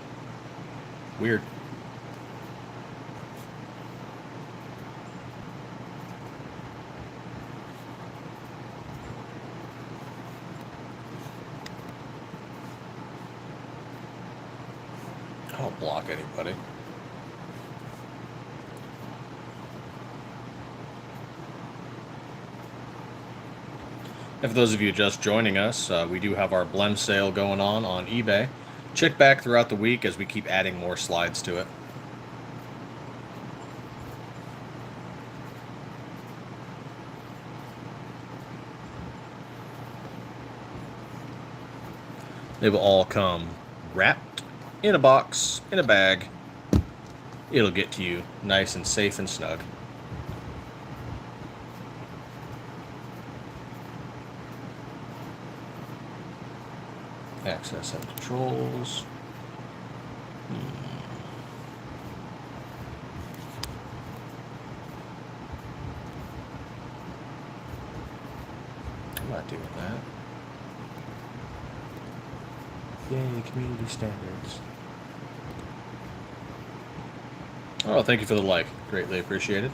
Weird. I don't block anybody. And for those of you just joining us, we do have our Blem Sale going on eBay. Check back throughout the week as we keep adding more slides to it. They will all come wrapped in a box, in a bag. It'll get to you nice and safe and snug. Access and controls. I'm not doing that. Yay, community standards. Oh, thank you for the like. Greatly appreciated.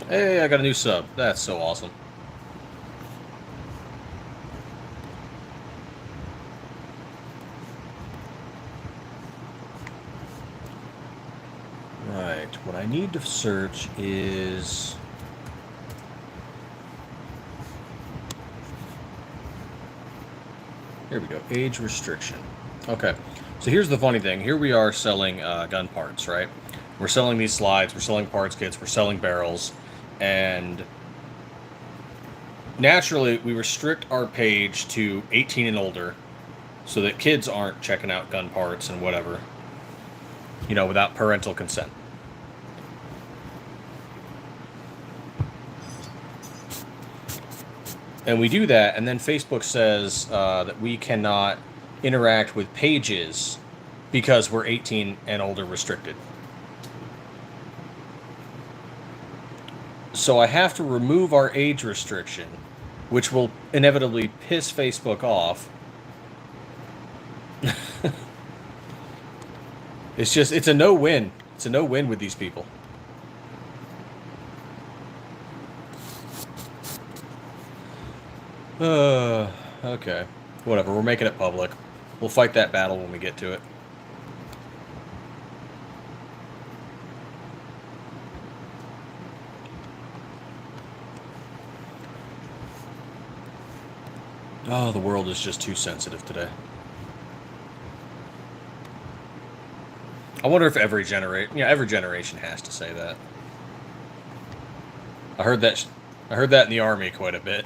Hey, I got a new sub. That's so awesome. Right, what I need to search is... Here we go, age restriction. Okay, so here's the funny thing. Here we are selling gun parts, right? We're selling these slides, we're selling parts kits, we're selling barrels, and naturally we restrict our page to 18 and older so that kids aren't checking out gun parts and whatever, you know, without parental consent. And we do that, and then Facebook says that we cannot interact with pages because we're 18 and older restricted. So I have to remove our age restriction, which will inevitably piss Facebook off. It's a no-win. It's a no-win with these people. Okay. Whatever, we're making it public. We'll fight that battle when we get to it. Oh, the world is just too sensitive today. I wonder if every generation has to say that. I heard that in the army quite a bit.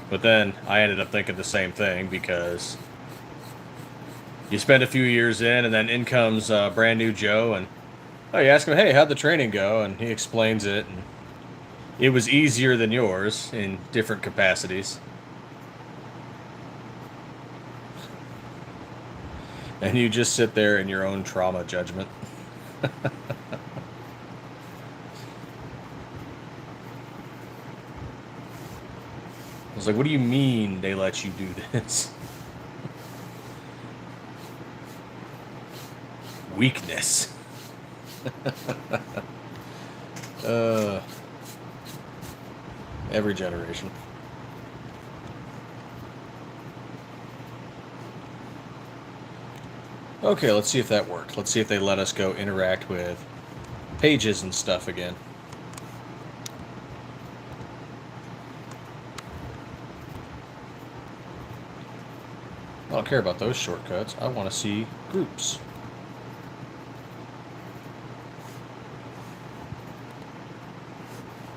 But then I ended up thinking the same thing, because you spend a few years in, and then in comes brand new Joe, and you ask him, hey, how'd the training go? And he explains it, and it was easier than yours in different capacities. And you just sit there in your own trauma judgment. I was like, what do you mean they let you do this? Weakness. Every generation. Okay, let's see if that worked. Let's see if they let us go interact with pages and stuff again. I don't care about those shortcuts. I want to see groups.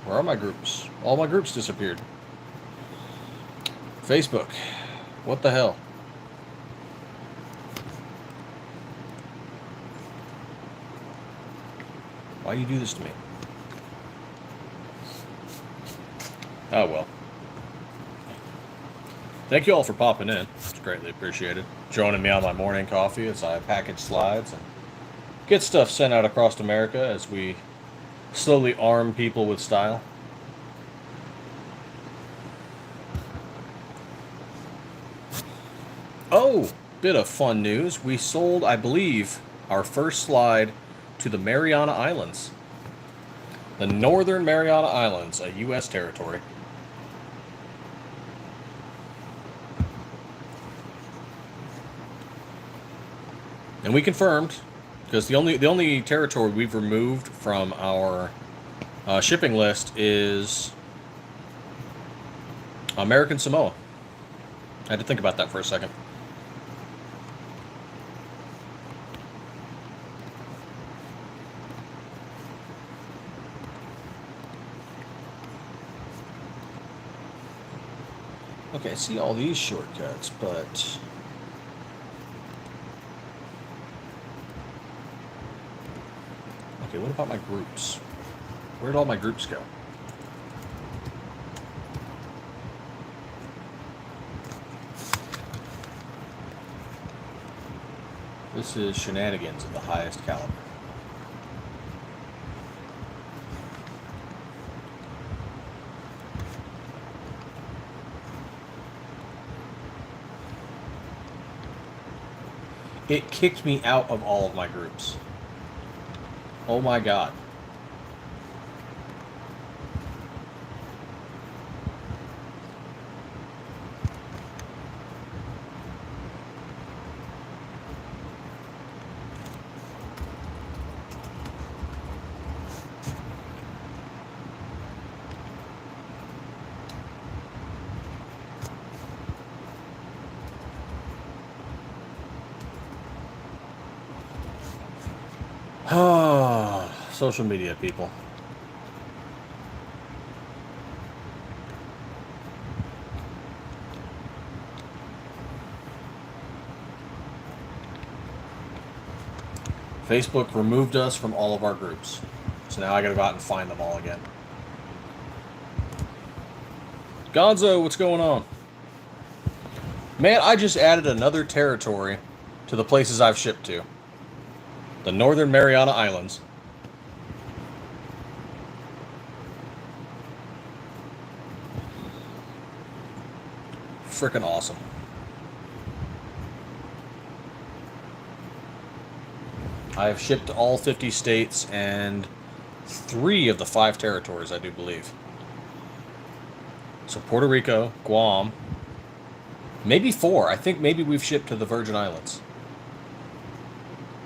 Where are my groups? All my groups disappeared. Facebook. What the hell? Why do you do this to me? Oh well. Thank you all for popping in. It's greatly appreciated. Joining me on my morning coffee as I package slides and get stuff sent out across America as we slowly arm people with style. Oh, bit of fun news. We sold, I believe, our first slide to the Mariana Islands. The Northern Mariana Islands, a U.S. territory. And we confirmed, because the only territory we've removed from our shipping list is American Samoa. I had to think about that for a second. Okay, I see all these shortcuts, but... Okay, what about my groups? Where'd all my groups go? This is shenanigans of the highest caliber. It kicked me out of all of my groups. Oh my god. Social media, people. Facebook removed us from all of our groups. So now I gotta go out and find them all again. Gonzo, what's going on? Man, I just added another territory to the places I've shipped to. The Northern Mariana Islands. Frickin' awesome. I have shipped to all 50 states and 3 of the 5 territories, I do believe. So Puerto Rico, Guam, maybe 4. I think maybe we've shipped to the Virgin Islands.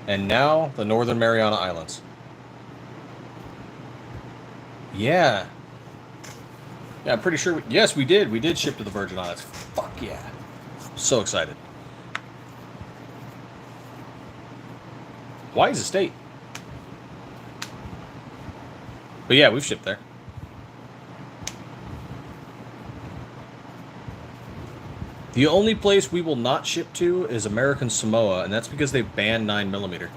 And now the Northern Mariana Islands. Yeah. Yeah, I'm pretty sure. Yes, we did. We did ship to the Virgin Islands. Fuck yeah. So excited. Hawaii's a state. But yeah, we've shipped there. The only place we will not ship to is American Samoa, and that's because they banned 9mm.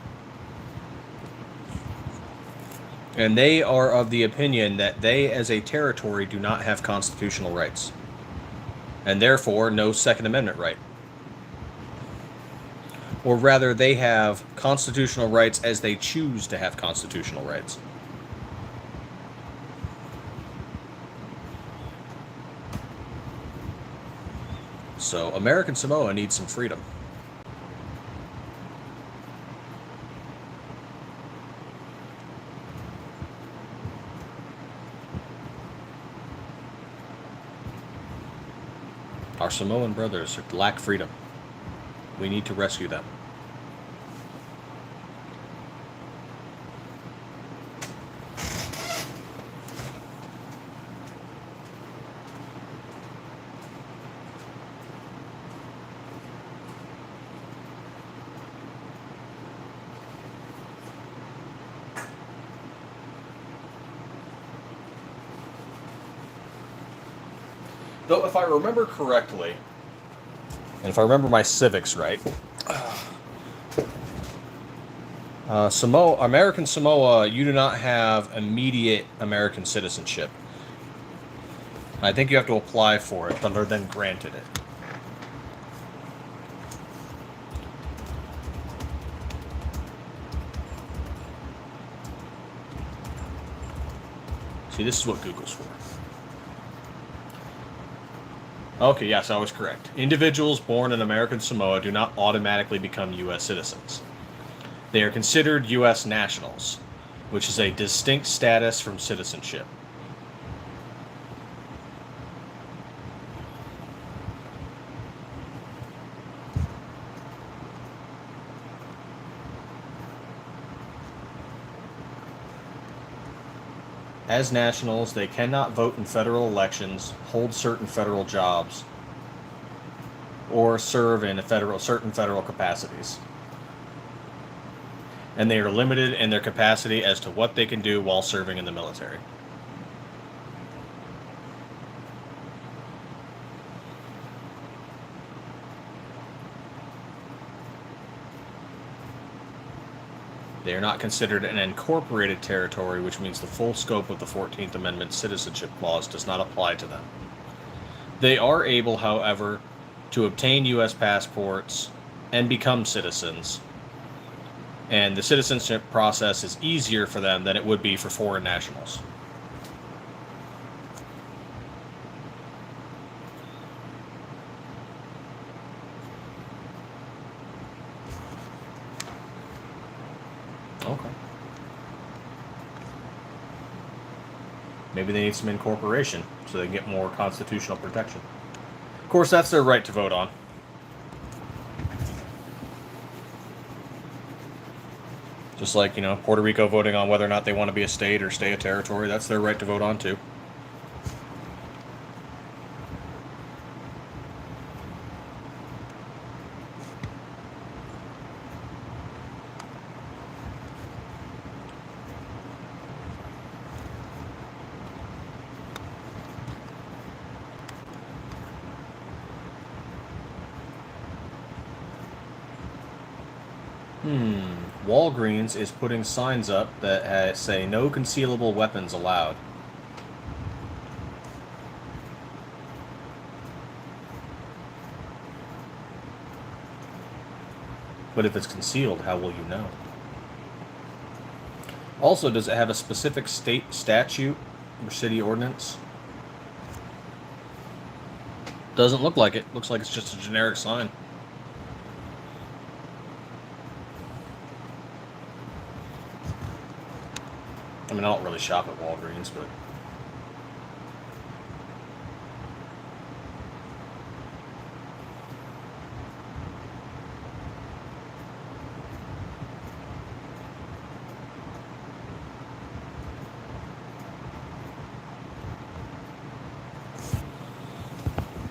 And they are of the opinion that they, as a territory, do not have constitutional rights. And therefore, no Second Amendment right. Or rather, they have constitutional rights as they choose to have constitutional rights. So, American Samoa needs some freedom. Our Samoan brothers lack freedom. We need to rescue them. Though, if I remember correctly, and if I remember my civics right, American Samoa, you do not have immediate American citizenship. I think you have to apply for it, but they're then granted it. See, this is what Google's for. Okay, yes, I was correct. Individuals born in American Samoa do not automatically become U.S. citizens. They are considered U.S. nationals, which is a distinct status from citizenship. As nationals, they cannot vote in federal elections, hold certain federal jobs, or serve in certain federal capacities. And they are limited in their capacity as to what they can do while serving in the military. They are not considered an incorporated territory, which means the full scope of the 14th Amendment citizenship clause does not apply to them. They are able, however, to obtain U.S. passports and become citizens, and the citizenship process is easier for them than it would be for foreign nationals. Okay. Maybe they need some incorporation so they can get more constitutional protection. Of course, that's their right to vote on. Just like, Puerto Rico voting on whether or not they want to be a state or stay a territory, that's their right to vote on too. Walgreens is putting signs up that say no concealable weapons allowed. But if it's concealed, how will you know? Also, does it have a specific state statute or city ordinance? Doesn't look like it. Looks like it's just a generic sign. I mean, I don't really shop at Walgreens, but...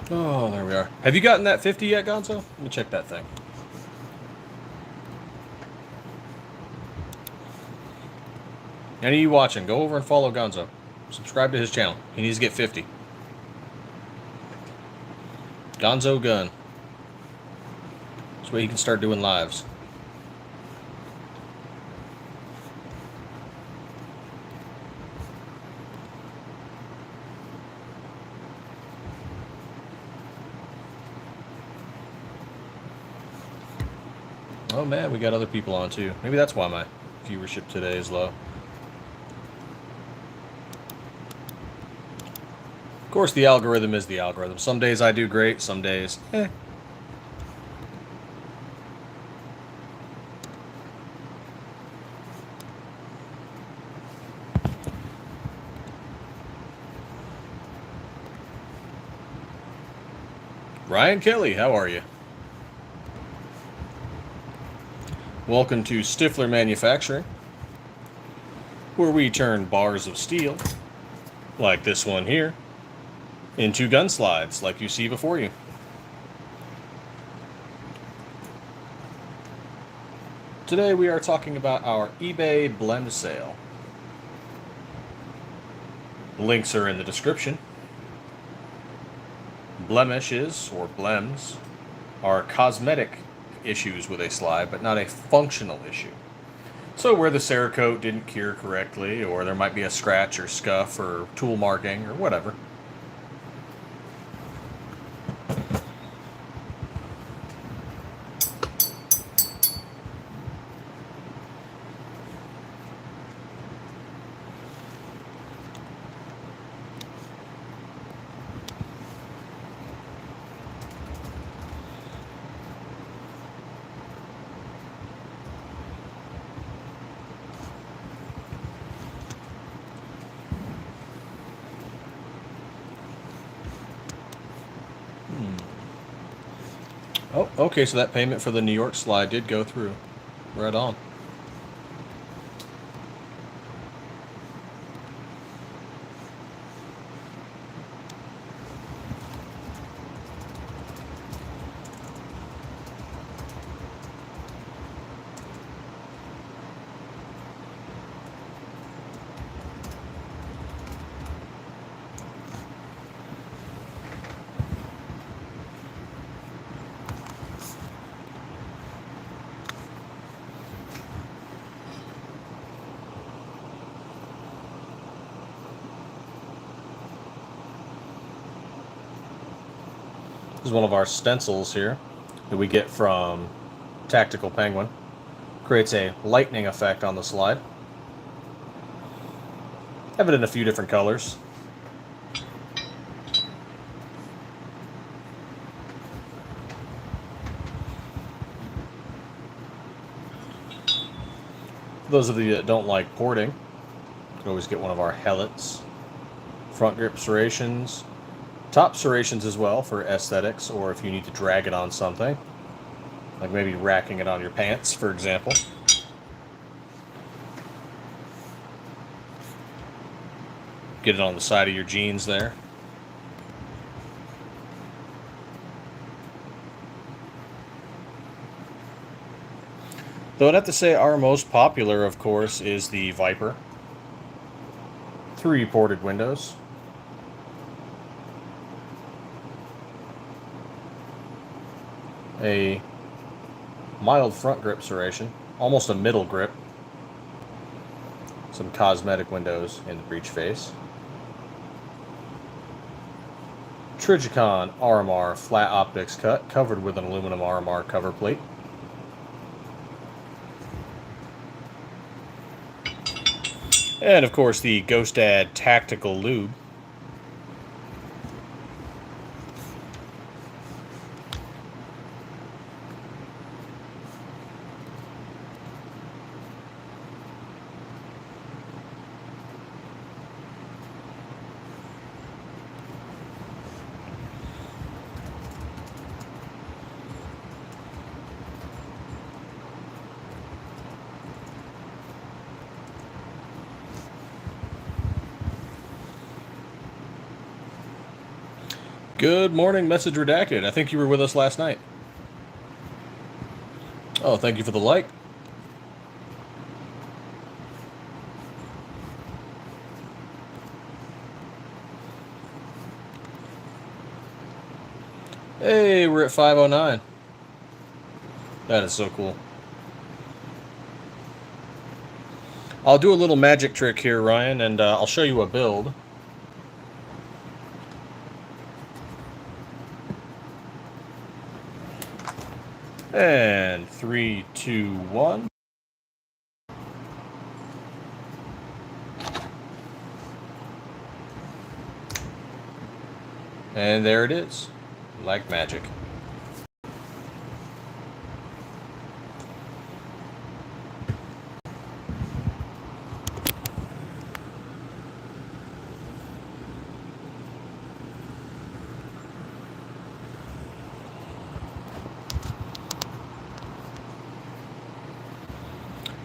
Oh, there we are. Have you gotten that 50 yet, Gonzo? Let me check that thing. Any of you watching, go over and follow Gonzo. Subscribe to his channel. He needs to get 50. Gonzo Gun. This way he can start doing lives. Oh man, we got other people on too. Maybe that's why my viewership today is low. Of course, the algorithm is the algorithm. Some days I do great, some days, eh. Ryan Kelly, how are you? Welcome to Stiffler Manufacturing, where we turn bars of steel, like this one here, into gun slides like you see before you. Today we are talking about our eBay Blem Sale. Links are in the description. Blemishes, or blems, are cosmetic issues with a slide, but not a functional issue. So where the Cerakote didn't cure correctly, or there might be a scratch or scuff or tool marking or whatever. Oh, okay, so that payment for the New York slide did go through. Right on. This is one of our stencils here that we get from Tactical Penguin. Creates a lightning effect on the slide. Have it in a few different colors. For those of you that don't like porting, you can always get one of our hellets. Front grip serrations. Top serrations as well for aesthetics, or if you need to drag it on something. Like maybe racking it on your pants, for example. Get it on the side of your jeans there. Though I'd have to say our most popular, of course, is the Viper. 3 ported windows. A mild front grip serration, almost a middle grip. Some cosmetic windows in the breech face. Trijicon RMR flat optics cut, covered with an aluminum RMR cover plate. And of course the Ghost Dad Tactical Lube. Good morning, Message Redacted. I think you were with us last night. Oh, thank you for the like. Hey, we're at 509. That is so cool. I'll do a little magic trick here, Ryan, and I'll show you a build. And 3, 2, 1. And there it is, like magic.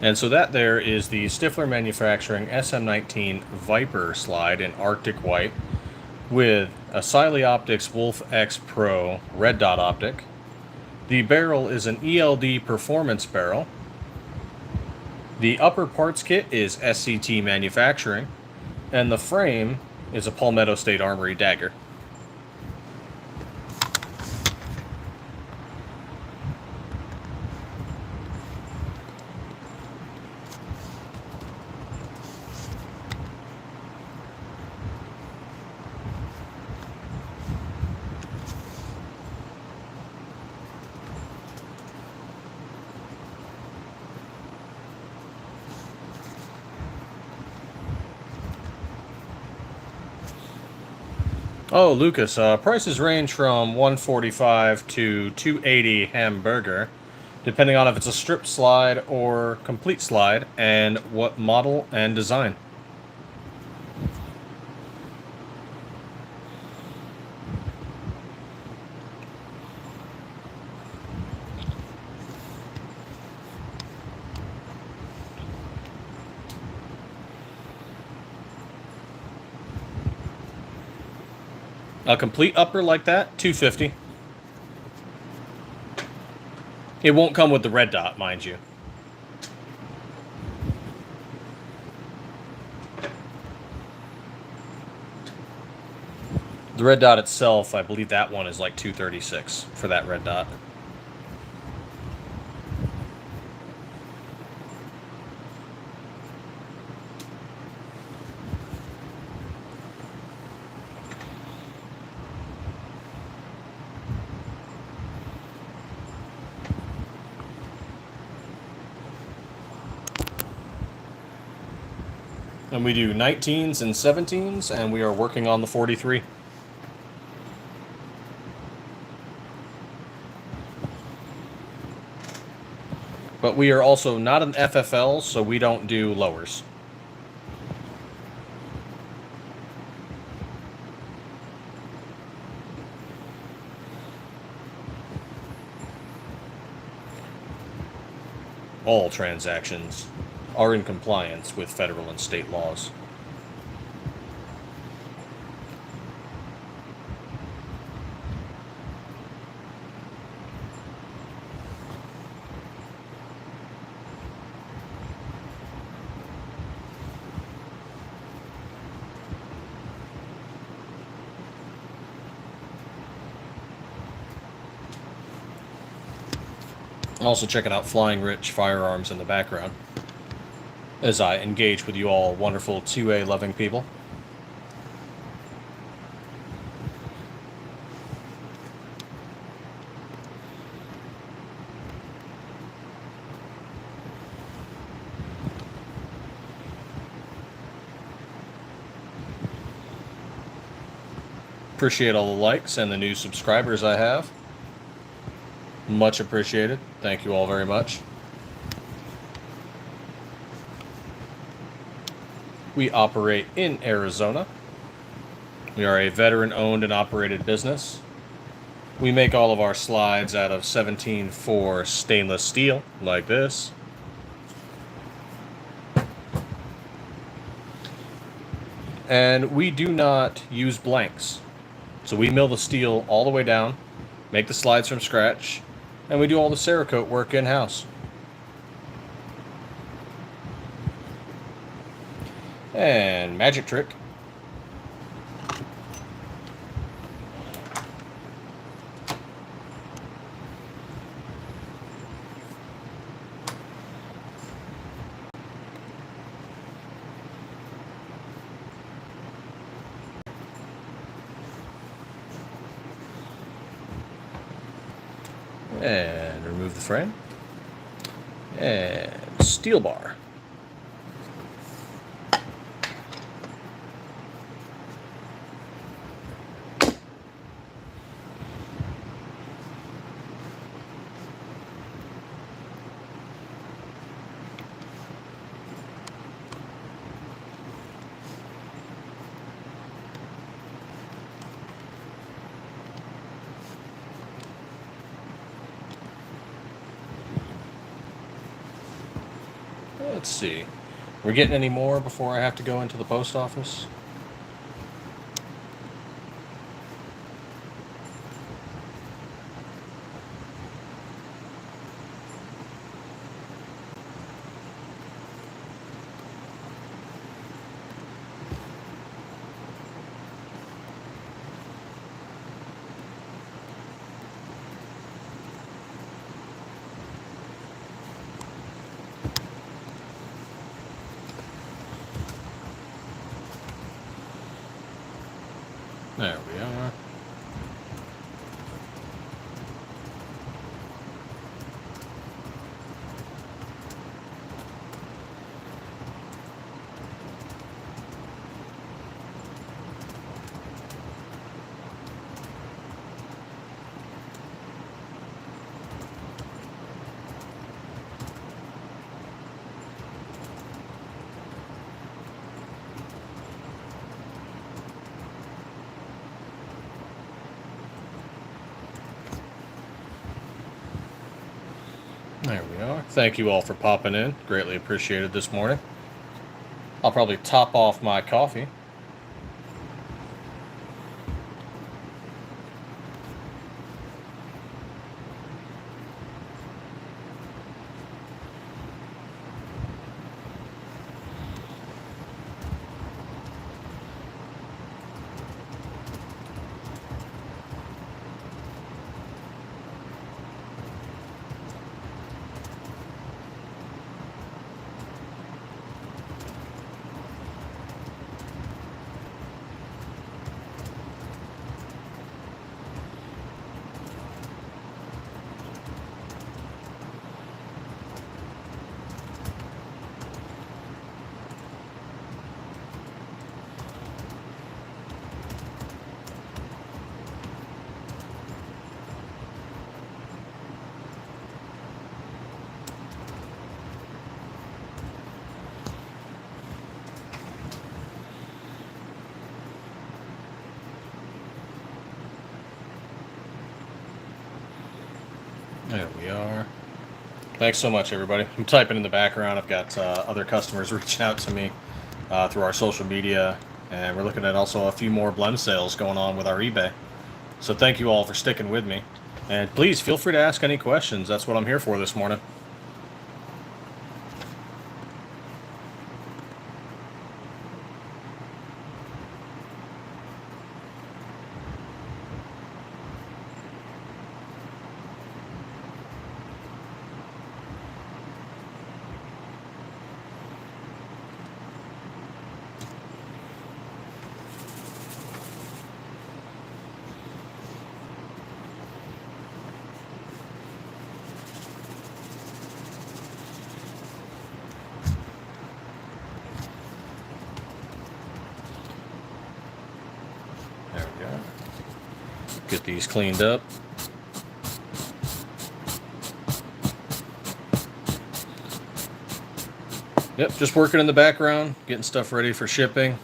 And so that there is the Stiffler Manufacturing SM19 Viper slide in Arctic White with a Siley Optics Wolf X Pro red dot optic. The barrel is an ELD performance barrel. The upper parts kit is SCT Manufacturing, and the frame is a Palmetto State Armory dagger. Oh, Lucas, prices range from $145 to $280 hamburger, depending on if it's a strip slide or complete slide, and what model and design. A complete upper like that, $250. It won't come with the red dot, mind you. The red dot itself, I believe that one is like $236 for that red dot. And we do 19s and 17s, and we are working on the 43. But we are also not an FFL, so we don't do lowers. All transactions are in compliance with federal and state laws. Also checking out Flying Rich Firearms in the background as I engage with you all wonderful 2A loving people. Appreciate all the likes and the new subscribers I have. Much appreciated. Thank you all very much. We operate in Arizona. We are a veteran-owned and operated business. We make all of our slides out of 17-4 stainless steel, like this. And we do not use blanks. So we mill the steel all the way down, make the slides from scratch, and we do all the Cerakote work in-house. And magic trick. And remove the frame. And steel bar. Let's see. We're getting any more before I have to go into the post office? There we are. There we are. Thank you all for popping in. Greatly appreciated this morning. I'll probably top off my coffee. There we are. Thanks so much, everybody. I'm typing in the background. I've got other customers reaching out to me through our social media, and we're looking at also a few more Blem sales going on with our eBay. So thank you all for sticking with me. And please feel free to ask any questions. That's what I'm here for this morning. There we go. Get these cleaned up. Yep, just working in the background, getting stuff ready for shipping,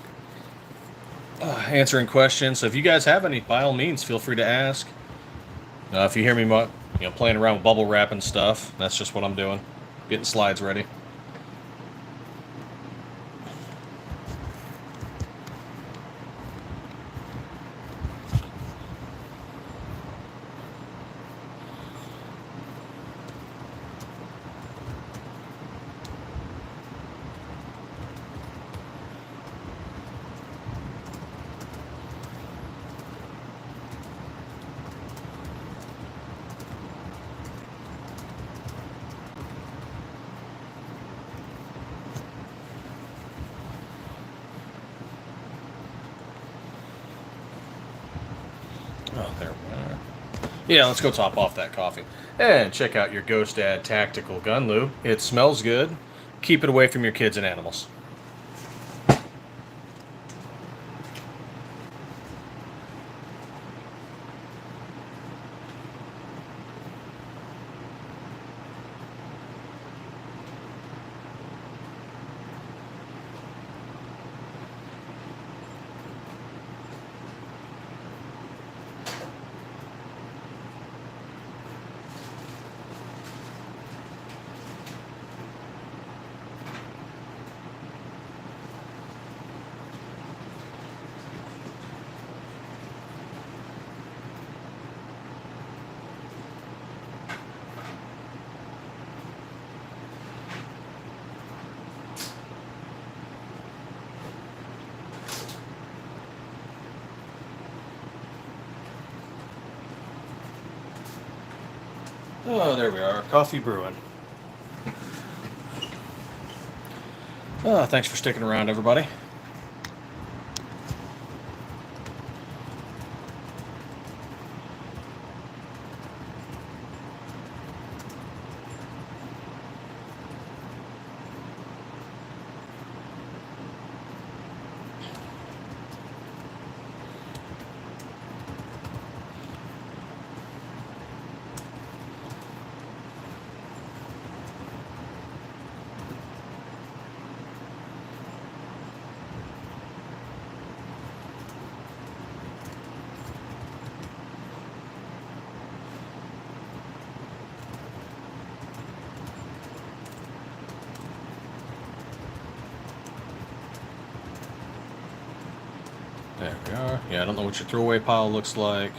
answering questions. So if you guys have any, by all means, feel free to ask. If you hear me, playing around with bubble wrap and stuff, that's just what I'm doing, getting slides ready. Oh, there we are. Yeah, let's go top off that coffee. And check out your Ghost Dad Tactical Gun Lube. It smells good. Keep it away from your kids and animals. Oh, there we are. Coffee brewing. Oh, thanks for sticking around, everybody. There we are. Yeah, I don't know what your throwaway pile looks like,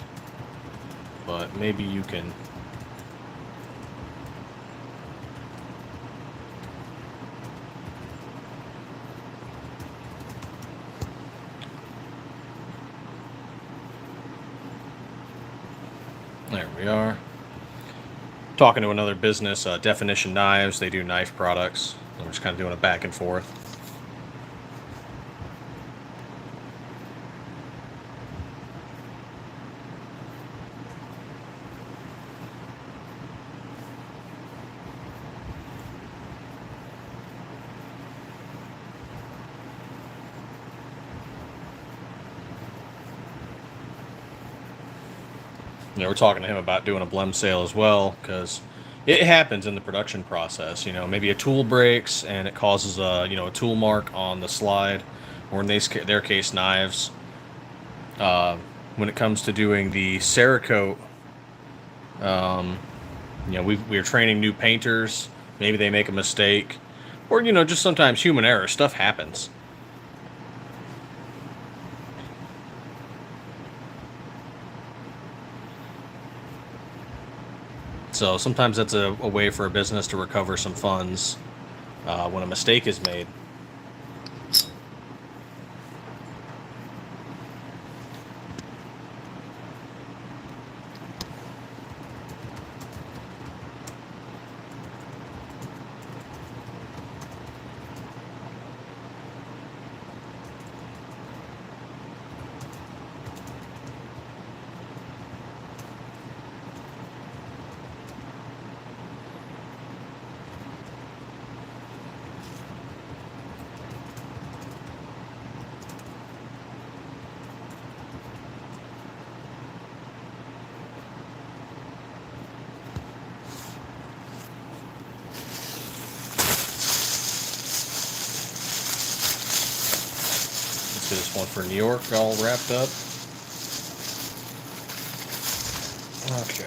but maybe you can... There we are. Talking to another business, Definition Knives. They do knife products. I'm just kind of doing a back and forth. We're talking to him about doing a Blem sale as well, because it happens in the production process. Maybe a tool breaks and it causes a tool mark on the slide, or in their case, knives. When it comes to doing the Cerakote You know, we're training new painters. Maybe they make a mistake, or you know, just sometimes human error. Stuff happens. So sometimes that's a way for a business to recover some funds when a mistake is made. Let's get this one for New York all wrapped up. Okay.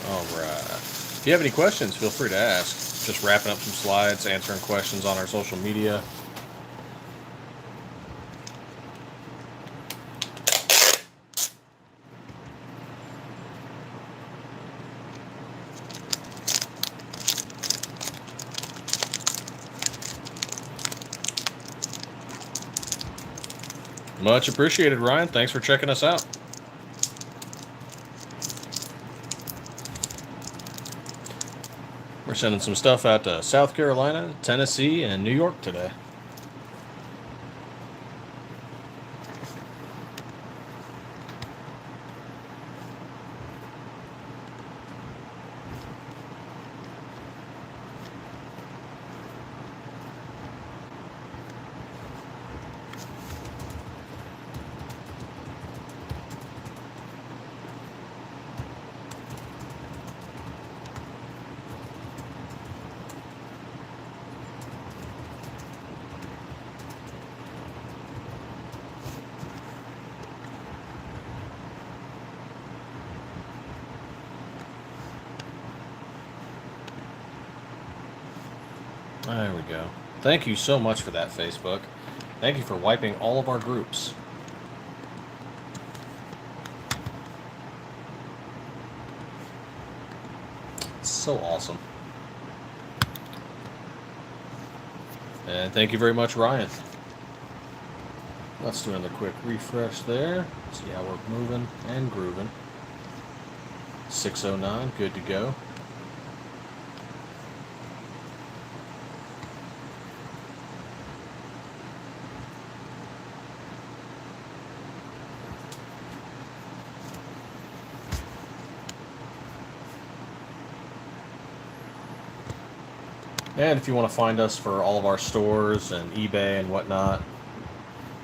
All right. If you have any questions, feel free to ask. Just wrapping up some slides, answering questions on our social media. Much appreciated, Ryan. Thanks for checking us out. We're sending some stuff out to South Carolina, Tennessee, and New York today. There we go. Thank you so much for that, Facebook. Thank you for wiping all of our groups. It's so awesome. And thank you very much, Ryan. Let's do another quick refresh there. See how we're moving and grooving. 609, good to go. And if you want to find us for all of our stores and eBay and whatnot,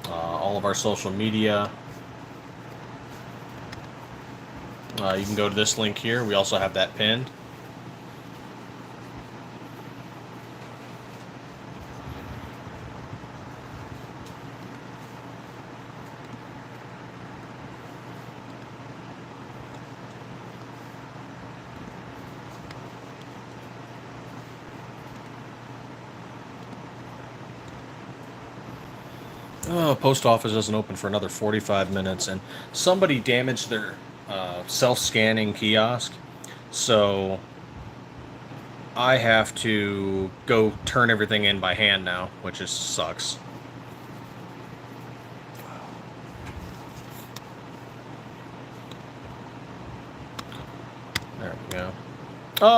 all of our social media, you can go to this link here. We also have that pinned. Oh, post office doesn't open for another 45 minutes, and somebody damaged their self-scanning kiosk, so I have to go turn everything in by hand now, which just sucks. There we go.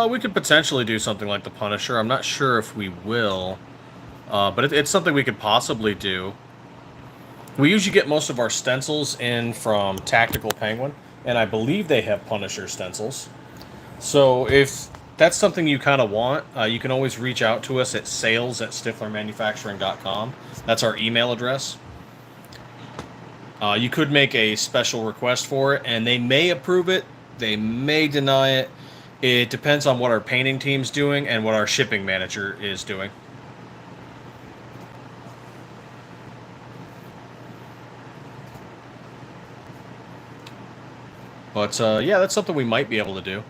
We could potentially do something like the Punisher. I'm not sure if we will, but it's something we could possibly do. We usually get most of our stencils in from Tactical Penguin, and I believe they have Punisher stencils. So if that's something you kind of want, you can always reach out to us at sales@stifflermanufacturing.com. That's our email address. You could make a special request for it, and they may approve it. They may deny it. It depends on what our painting team's doing and what our shipping manager is doing. But yeah, that's something we might be able to do.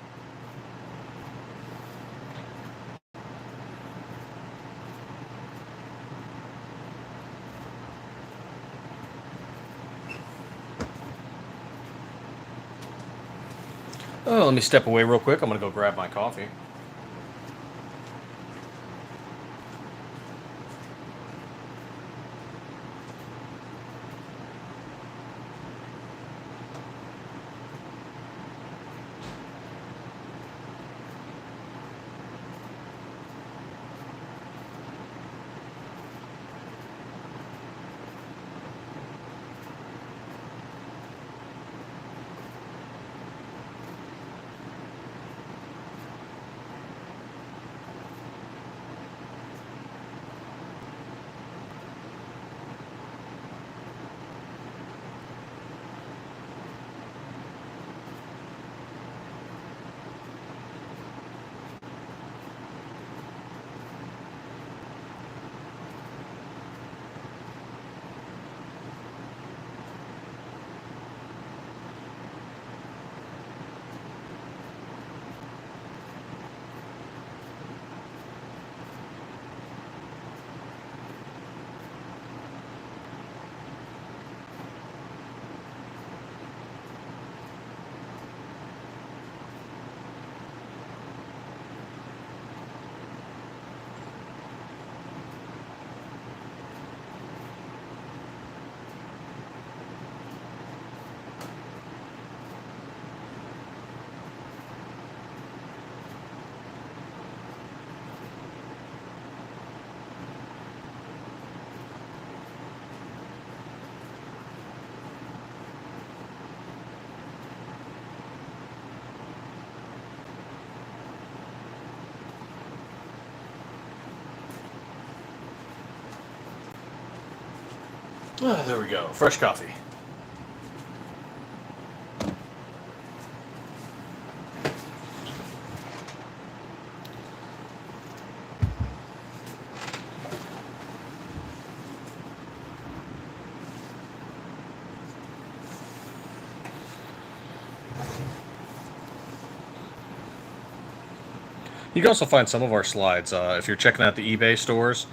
Oh, let me step away real quick. I'm going to go grab my coffee. Oh, there we go. Fresh coffee. You can also find some of our slides if you're checking out the eBay stores.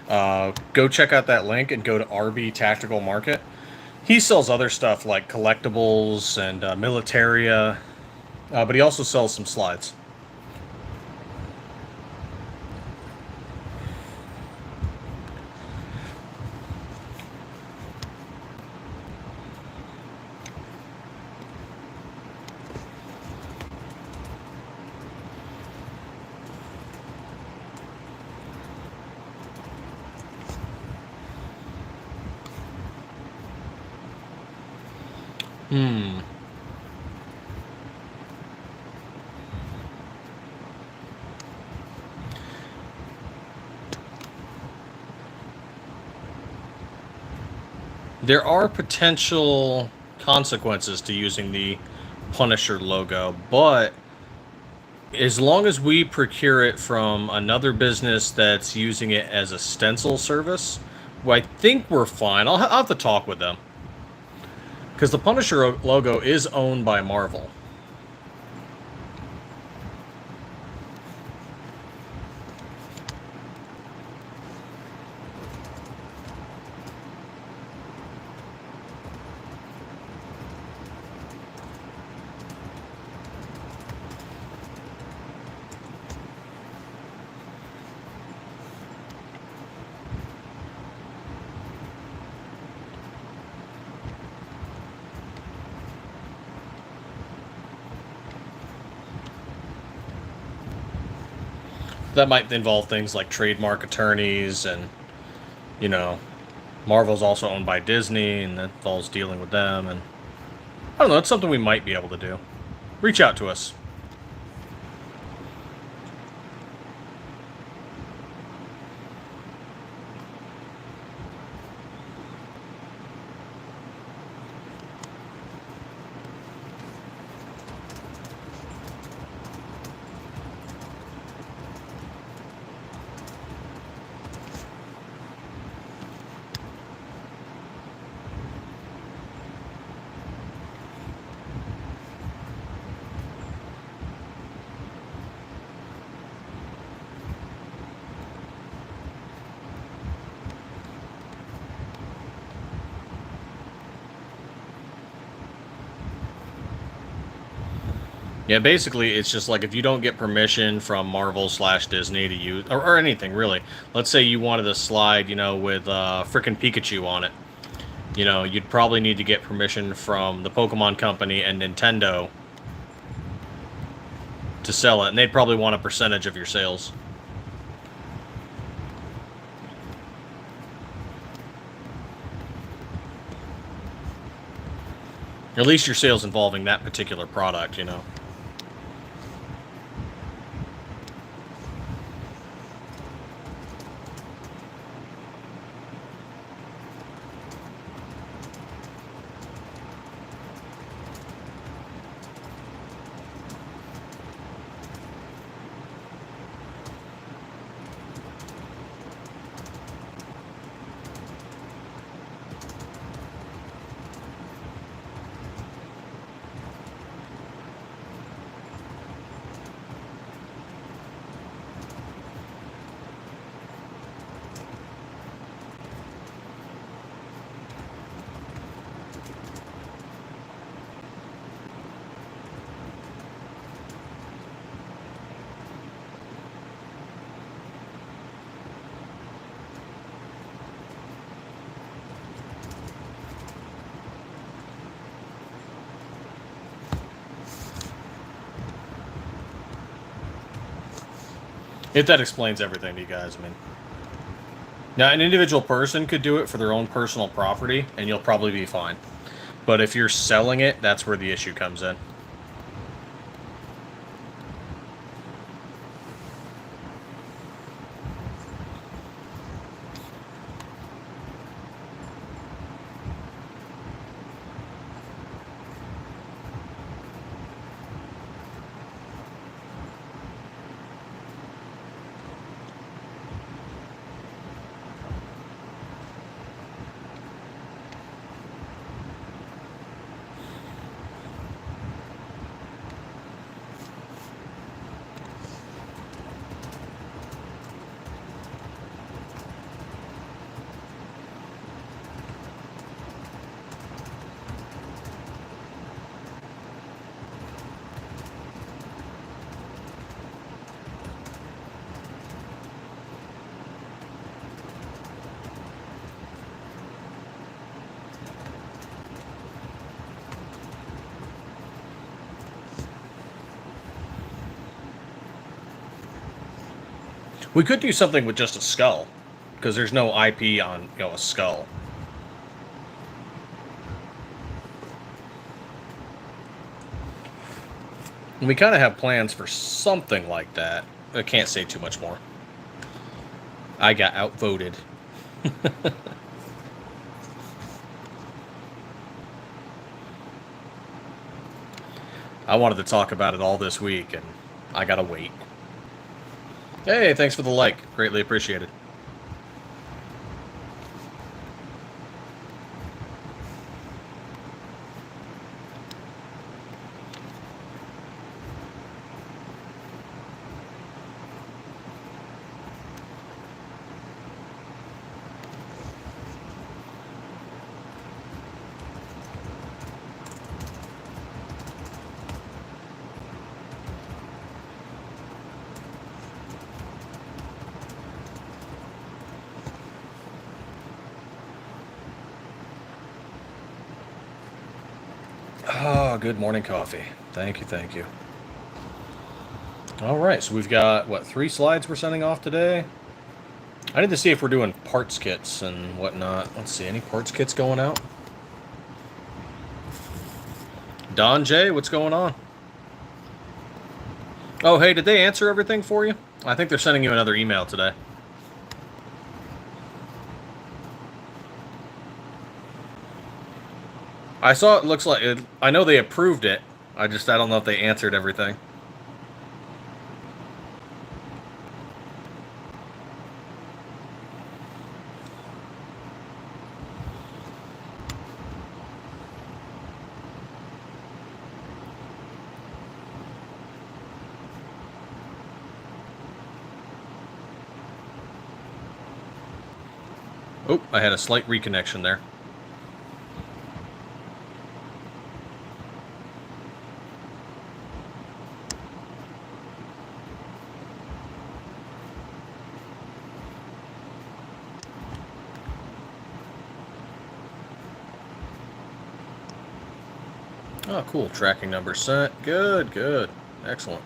Go check out that link and go to RB Tactical Market. He sells other stuff like collectibles and militaria, but he also sells some slides. Hmm. There are potential consequences to using the Punisher logo, but as long as we procure it from another business that's using it as a stencil service, well, I think we're fine. I'll have to talk with them. Because the Punisher logo is owned by Marvel. That might involve things like trademark attorneys and, you know, Marvel's also owned by Disney, and that involves dealing with them. And I don't know, it's something we might be able to do. Reach out to us. Yeah, basically, it's just like if you don't get permission from Marvel / Disney to use, or anything really. Let's say you wanted a slide, you know, with frickin' Pikachu on it. You know, you'd probably need to get permission from the Pokemon Company and Nintendo to sell it, and they'd probably want a percentage of your sales. Or at least your sales involving that particular product, you know. If that explains everything to you guys, I mean. Now, an individual person could do it for their own personal property, and you'll probably be fine. But if you're selling it, that's where the issue comes in. We could do something with just a skull, because there's no IP on, you know, a skull. And we kind of have plans for something like that. I can't say too much more. I got outvoted. I wanted to talk about it all this week, and I gotta wait. Hey, thanks for the like. Greatly appreciated. Oh, good morning coffee. Thank you, thank you. All right, so we've got, what, 3 slides we're sending off today? I need to see if we're doing parts kits and whatnot. Let's see, any parts kits going out? Don J, what's going on? Oh, hey, did they answer everything for you? I think they're sending you another email today. I saw it looks like it. I know they approved it. I don't know if they answered everything. Oh, I had a slight reconnection there. Oh, cool. Tracking number set. Good, good. Excellent.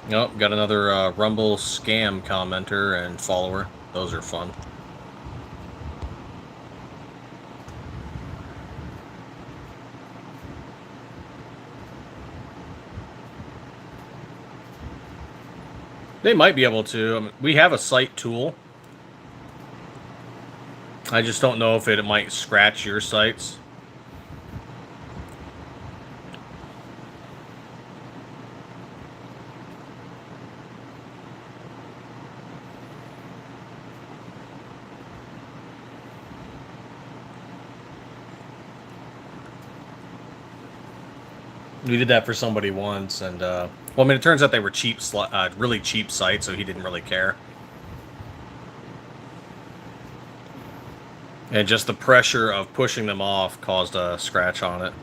Nope, got another Rumble scam commenter and follower. Those are fun. They might be able to. I mean, we have a sight tool. I just don't know if it might scratch your sights. We did that for somebody once, and well, I mean, it turns out they were cheap, really cheap sites, so he didn't really care. And just the pressure of pushing them off caused a scratch on it.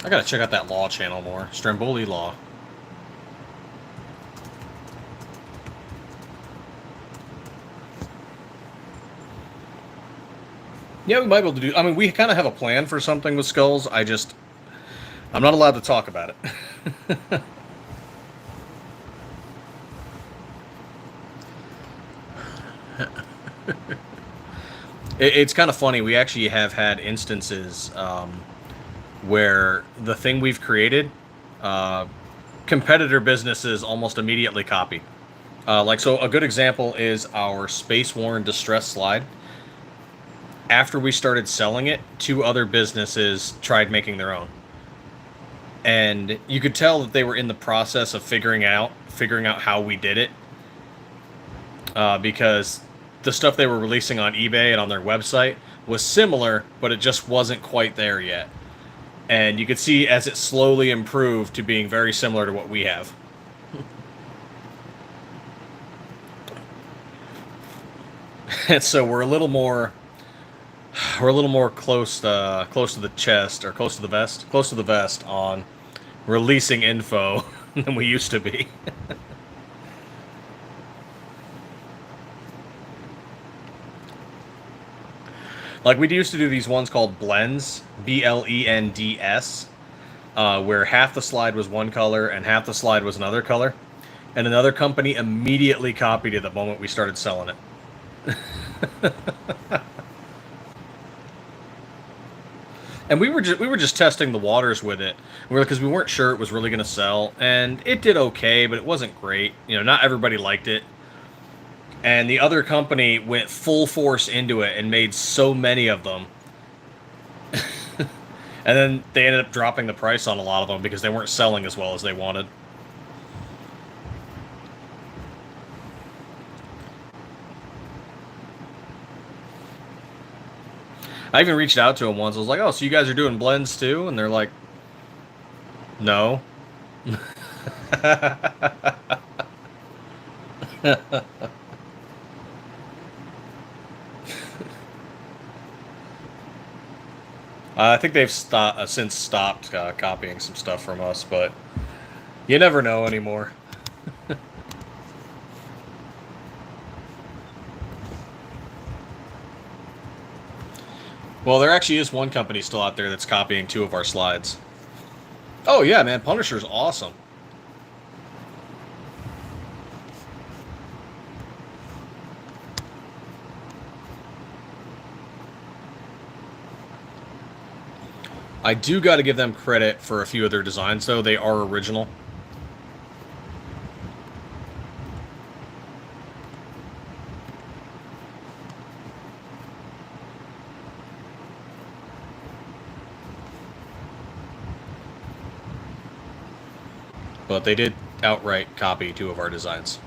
I gotta check out that law channel more. Stromboli Law. Yeah, we might be able to do... I mean, we kind of have a plan for something with skulls. I'm not allowed to talk about it. It's kind of funny. We actually have had instances where the thing we've created, competitor businesses almost immediately copy. So a good example is our Space Worn Distress Slide. After we started selling it, 2 other businesses tried making their own. And you could tell that they were in the process of figuring out how we did it. Because the stuff they were releasing on eBay and on their website was similar, but it just wasn't quite there yet. And you could see as it slowly improved to being very similar to what we have. And so we're a little more close to the chest, or close to the vest on releasing info than we used to be. Like, we used to do these ones called blends, BLENDS, where half the slide was one color and half the slide was another color, and another company immediately copied it the moment we started selling it. And we were just testing the waters with it, because we weren't sure it was really going to sell, and it did okay, but it wasn't great. You know, not everybody liked it. And the other company went full force into it and made so many of them. And then they ended up dropping the price on a lot of them because they weren't selling as well as they wanted. I even reached out to them once. I was like, oh, so you guys are doing blends too? And they're like, no. I think they've since stopped copying some stuff from us, but you never know anymore. Well, there actually is one company still out there that's copying 2 of our slides. Oh yeah, man, Punisher's awesome. I do got to give them credit for a few of their designs, though. They are original. But they did outright copy 2 of our designs.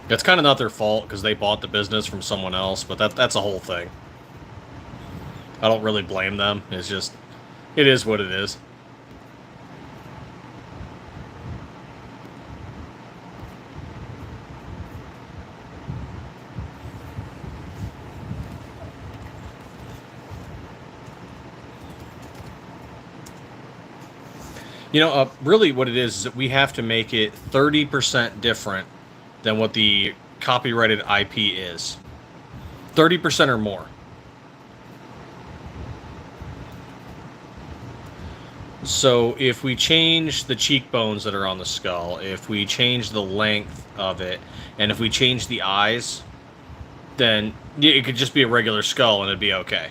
It's kind of not their fault because they bought the business from someone else, but that's a whole thing. I don't really blame them. It's just, it is what it is. You know, really what it is that we have to make it 30% different than what the copyrighted IP is. 30% or more. So if we change the cheekbones that are on the skull, if we change the length of it, and if we change the eyes, then it could just be a regular skull and it'd be okay.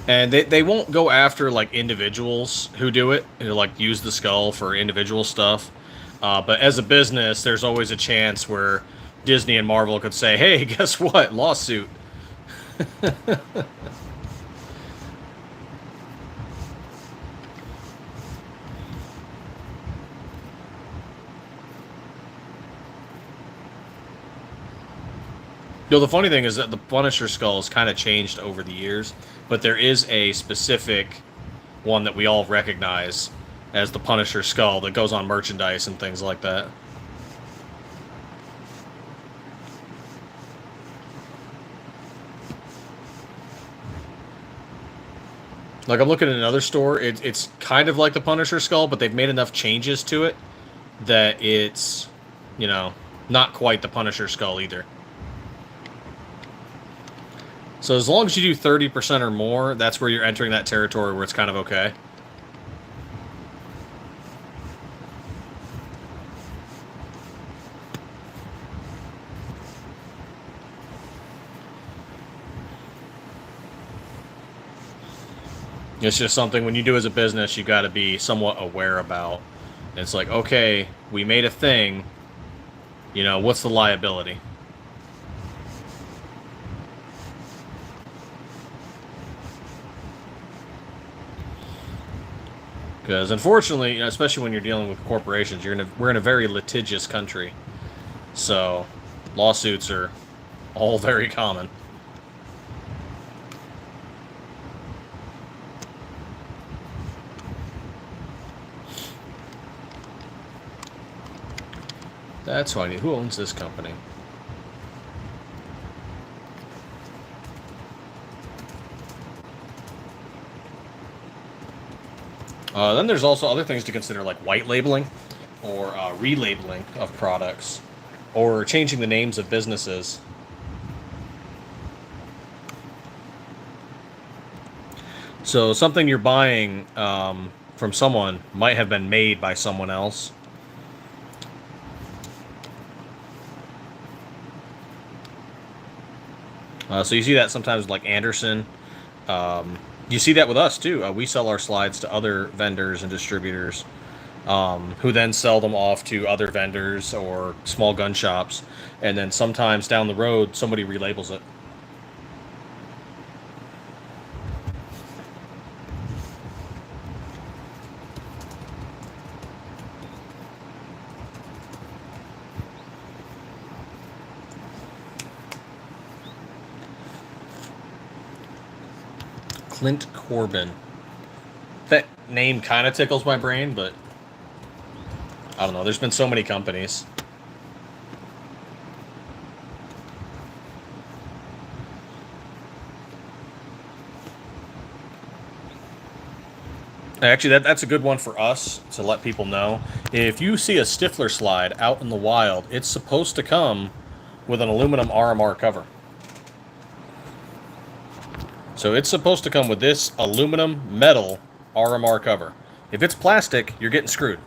And they won't go after, like, individuals who do it, who, like, use the skull for individual stuff. But as a business, there's always a chance where Disney and Marvel could say, hey, guess what? Lawsuit. You know, the funny thing is that the Punisher skull has kind of changed over the years, but there is a specific one that we all recognize as the Punisher skull that goes on merchandise and things like that. Like, I'm looking at another store, it's kind of like the Punisher skull, but they've made enough changes to it that it's, you know, not quite the Punisher skull either. So as long as you do 30% or more, that's where you're entering that territory where it's kind of okay. It's just something when you do as a business, you got to be somewhat aware about. It's like, okay, we made a thing, you know, what's the liability? Because unfortunately, you know, especially when you're dealing with corporations, we're in a very litigious country. So lawsuits are all very common. That's why I need. Who owns this company? Then there's also other things to consider, like white labeling or relabeling of products or changing the names of businesses. So something you're buying from someone might have been made by someone else. So you see that sometimes like Anderson. You see that with us too. We sell our slides to other vendors and distributors, who then sell them off to other vendors or small gun shops, and then sometimes down the road somebody relabels it. Clint Corbin. That name kind of tickles my brain, but I don't know. There's been so many companies. Actually, that's a good one for us to let people know. If you see a Stiffler slide out in the wild, it's supposed to come with an aluminum RMR cover. So it's supposed to come with this aluminum metal RMR cover. If it's plastic, you're getting screwed.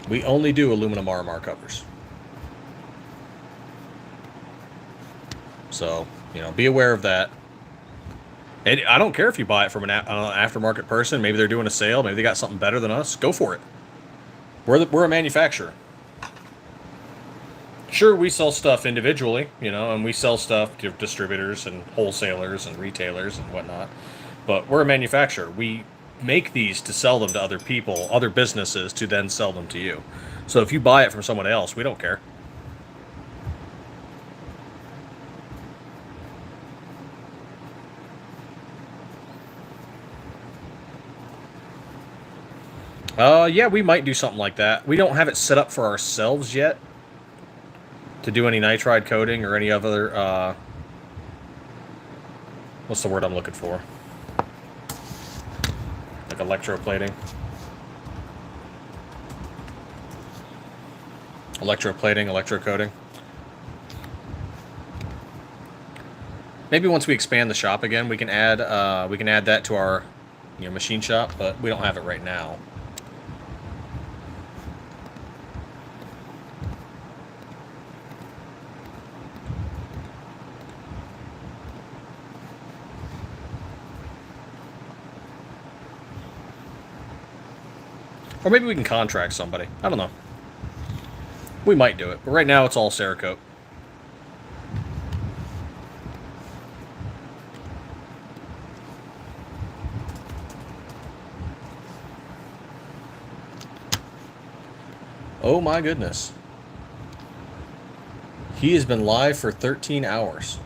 We only do aluminum RMR covers. So, you know, be aware of that. And I don't care if you buy it from an aftermarket person. Maybe they're doing a sale. Maybe they got something better than us. Go for it. We're a manufacturer. Sure, we sell stuff individually, and we sell stuff to distributors and wholesalers and retailers and whatnot. But we're a manufacturer. We make these to sell them to other people, other businesses, to then sell them to you. So if you buy it from someone else, we don't care. Yeah, we might do something like that. We don't have it set up for ourselves yet to do any nitride coating or any other, what's the word I'm looking for? Like electroplating. Electroplating, electrocoating. Maybe once we expand the shop again, we can add that to our machine shop, but we don't have it right now. Or maybe we can contract somebody. I don't know. We might do it, but right now it's all Cerakote. Oh my goodness. He has been live for 13 hours.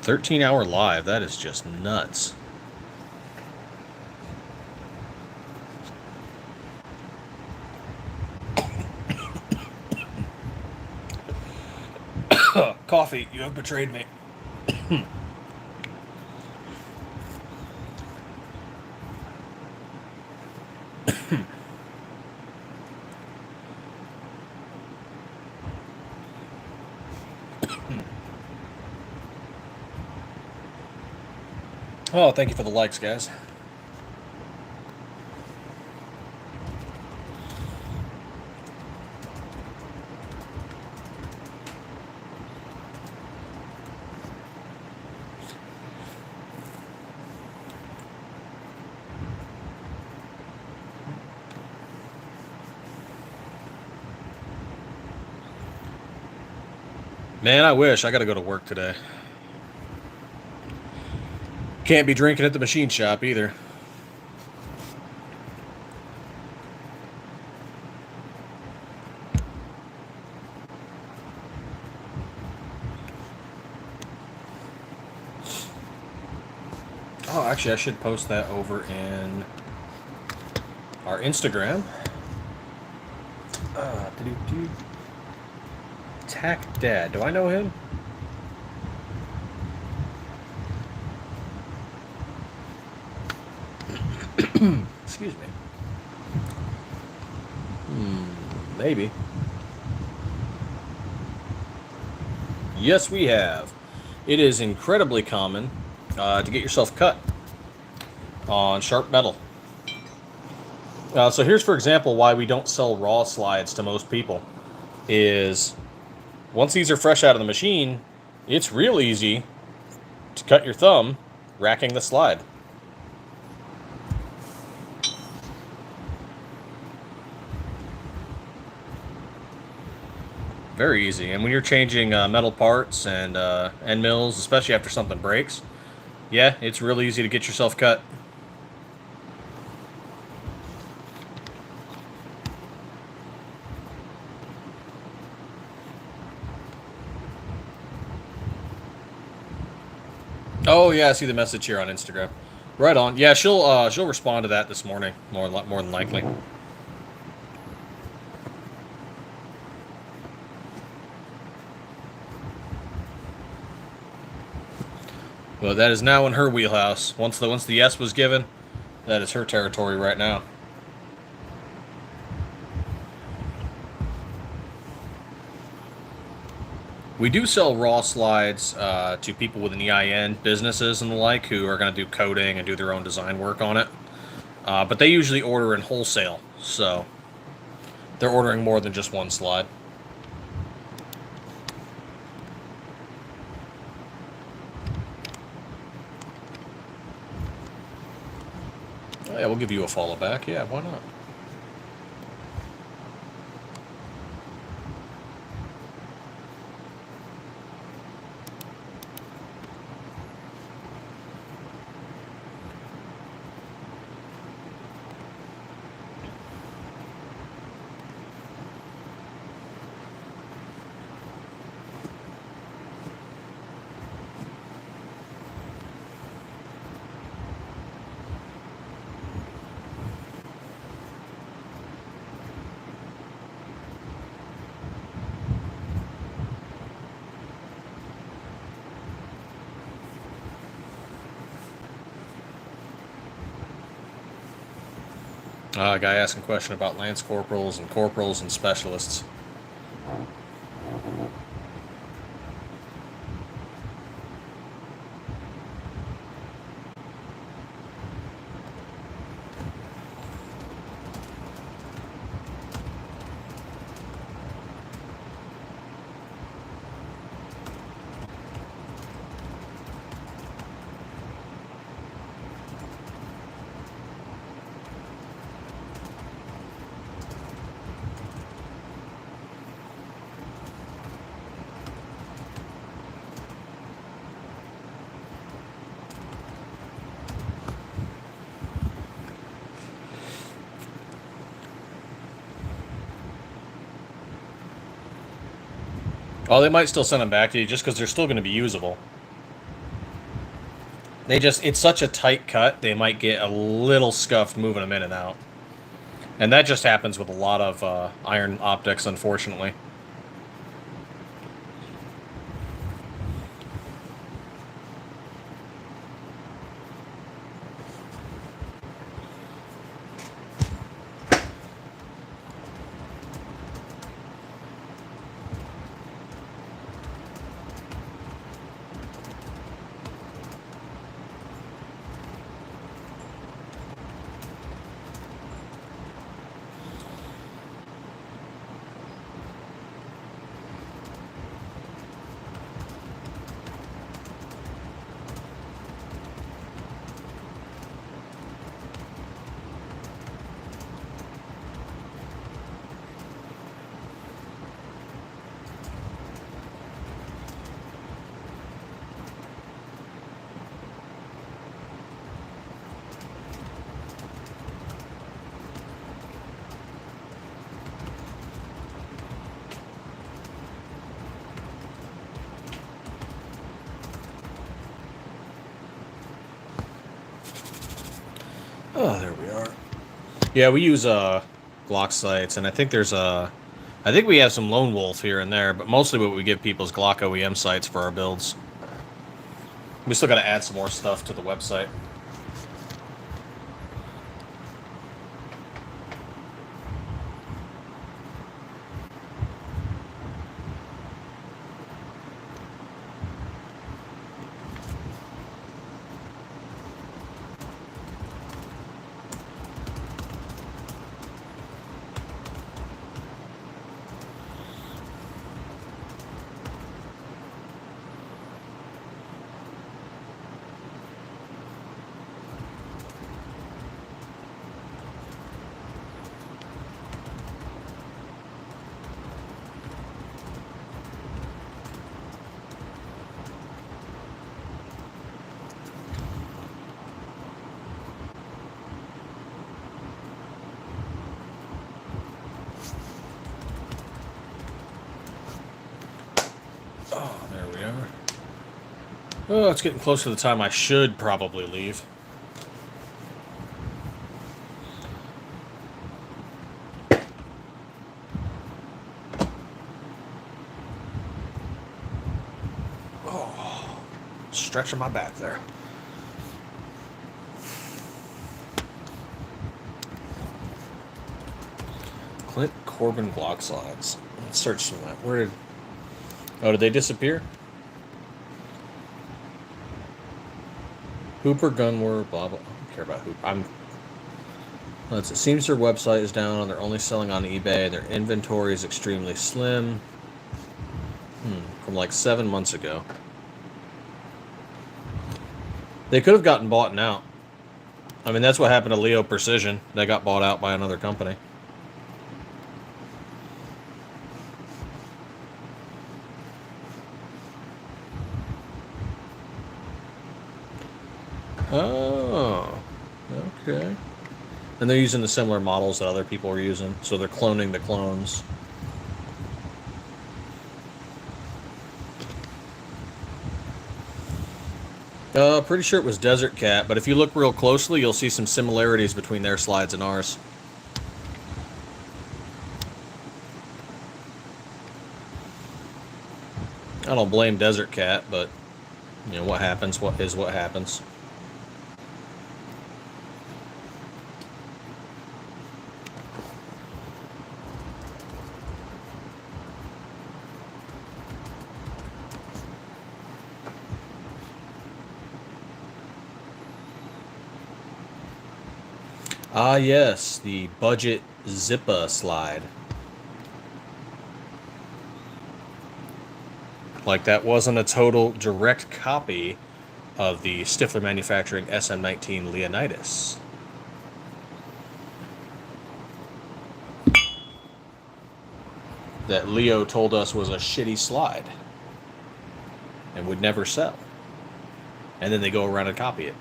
$13-hour live, that is just nuts. Coffee, you have betrayed me. Oh, thank you for the likes, guys. Man, I wish. I gotta go to work today. Can't be drinking at the machine shop either. Oh, actually, I should post that over in our Instagram. Tack Dad. Do I know him? Excuse me. Maybe. Yes, we have. It is incredibly common to get yourself cut on sharp metal. So here's, for example, why we don't sell raw slides to most people. Is once these are fresh out of the machine, it's real easy to cut your thumb racking the slide. Very easy. And when you're changing metal parts and end mills, especially after something breaks, yeah, it's real easy to get yourself cut. Oh yeah, I see the message here on Instagram. Right on. Yeah, she'll respond to that this morning, more than likely. Well, that is now in her wheelhouse. Once the yes was given, that is her territory right now. We do sell raw slides to people with an EIN, businesses and the like, who are going to do coding and do their own design work on it. But they usually order in wholesale, so they're ordering more than just one slide. Oh, yeah, we'll give you a follow back. Yeah, why not? A guy asking a question about lance corporals and specialists. Oh, they might still send them back to you just because they're still going to be usable. It's such a tight cut, they might get a little scuffed moving them in and out. And that just happens with a lot of iron optics, unfortunately. Oh, there we are. Yeah, we use Glock sights, and I think I think we have some Lone Wolf here and there, but mostly what we give people is Glock OEM sights for our builds. We still got to add some more stuff to the website. Oh, it's getting close to the time I should probably leave. Oh, stretching my back there. Clint Corbin Glock slides. Let's search some of that. Oh, did they disappear? Hooper Gunware, blah blah. I don't care about Hooper. It seems their website is down and they're only selling on eBay. Their inventory is extremely slim. From like 7 months ago. They could have gotten bought out. I mean, that's what happened to Leo Precision. They got bought out by another company. Oh, okay. And they're using the similar models that other people are using, so they're cloning the clones. Pretty sure it was Desert Cat, but if you look real closely, you'll see some similarities between their slides and ours. I don't blame Desert Cat, but you know what happens. What happens. Ah, yes, the budget Zippa slide. Like that wasn't a total direct copy of the Stiffler Manufacturing SM19 Leonidas. That Leo told us was a shitty slide and would never sell. And then they go around and copy it.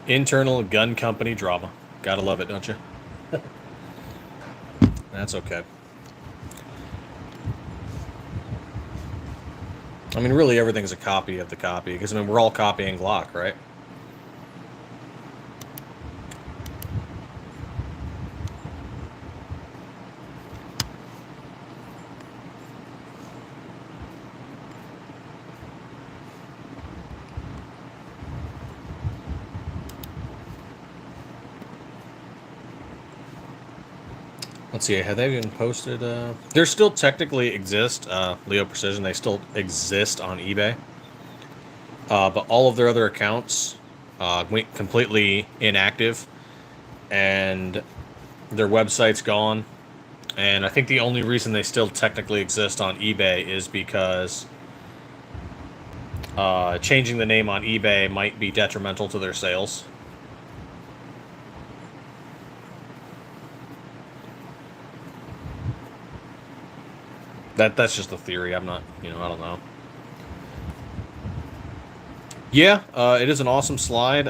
Internal gun company drama. Gotta love it, don't you? That's okay. I mean, really, everything's a copy of the copy, because, I mean, we're all copying Glock, right? Let's see, have they even posted? They still technically exist, Leo Precision. They still exist on eBay. But all of their other accounts went completely inactive, and their website's gone. And I think the only reason they still technically exist on eBay is because changing the name on eBay might be detrimental to their sales. That's just a theory. I'm not, I don't know. Yeah, it is an awesome slide.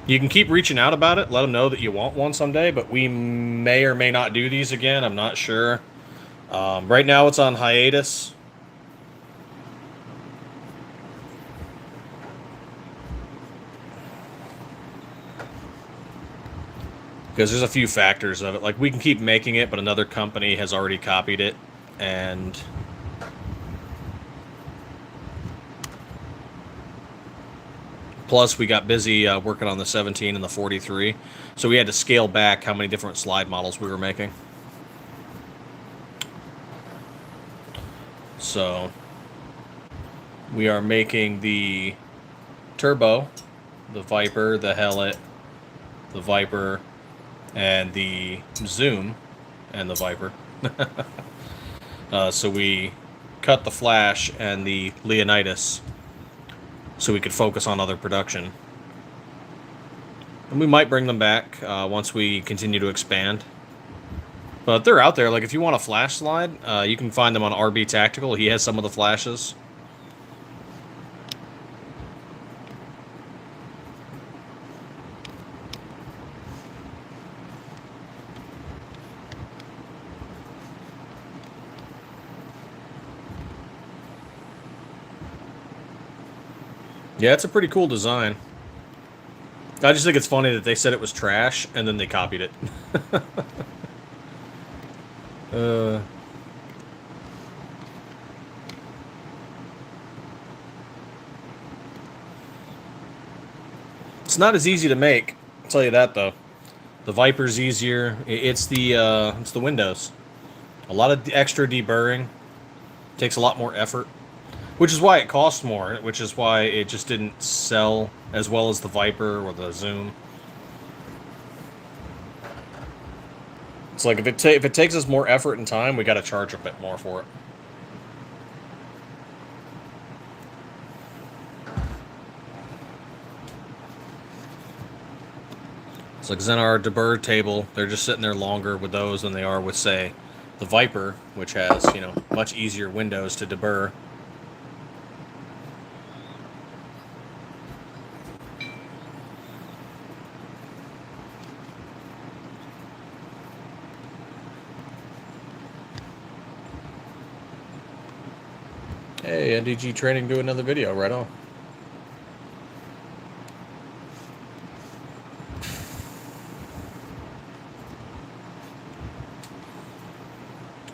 You can keep reaching out about it. Let them know that you want one someday, but we may or may not do these again. I'm not sure. Right now it's on hiatus. Because there's a few factors of it. Like, we can keep making it, but another company has already copied it. And plus, we got busy working on the 17 and the 43. So we had to scale back how many different slide models we were making. So we are making the Turbo, the Viper, the Hellet, the Viper, and the Zoom, and the Viper. So we cut the Flash and the Leonidas so we could focus on other production. And we might bring them back once we continue to expand. But they're out there. Like, if you want a Flash slide, you can find them on RB Tactical. He has some of the Flashes. Yeah, it's a pretty cool design. I just think it's funny that they said it was trash and then they copied it. It's not as easy to make. I'll tell you that though. The Viper's easier. It's the windows. A lot of extra deburring. Takes a lot more effort. Which is why it costs more. Which is why it just didn't sell as well as the Viper or the Zoom. It's like if it takes us more effort and time, we got to charge a bit more for it. It's like in our deburr table, they're just sitting there longer with those than they are with, say, the Viper, which has, you know, much easier windows to deburr. Hey, NDG Training do another video, right on.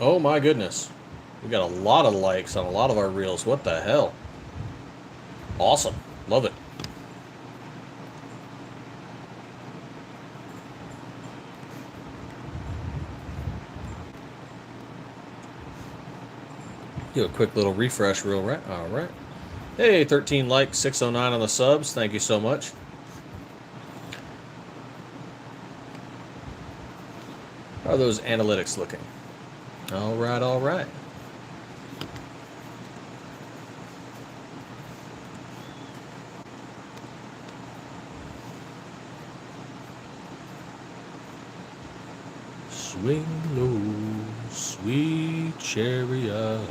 Oh my goodness. We got a lot of likes on a lot of our reels. What the hell? Awesome. Love it. Do a quick little refresh reel, right? All right. Hey, 13 likes, 609 on the subs. Thank you so much. How are those analytics looking? All right, all right. Swing low, sweet chariot.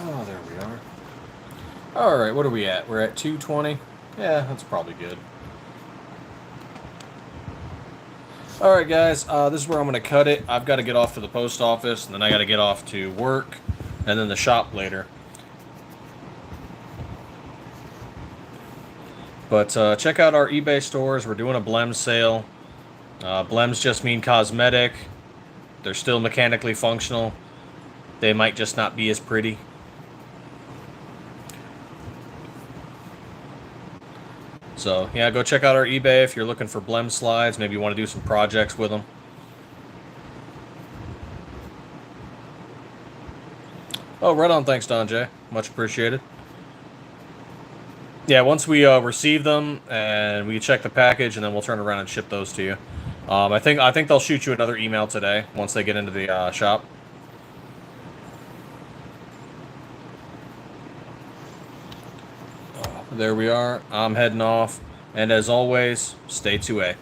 Oh, there we are. All right, what are we at? We're at 220. Yeah, that's probably good. All right, guys, this is where I'm going to cut it. I've got to get off to the post office, and then I got to get off to work, and then the shop later. But check out our eBay stores. We're doing a Blem sale. Blems just mean cosmetic. They're still mechanically functional. They might just not be as pretty. So, yeah, go check out our eBay if you're looking for Blem slides. Maybe you want to do some projects with them. Oh, right on. Thanks, Don J. Much appreciated. Yeah, once we receive them and we check the package, and then we'll turn around and ship those to you. I think they'll shoot you another email today once they get into the shop. There we are. I'm heading off. And as always, stay 2A.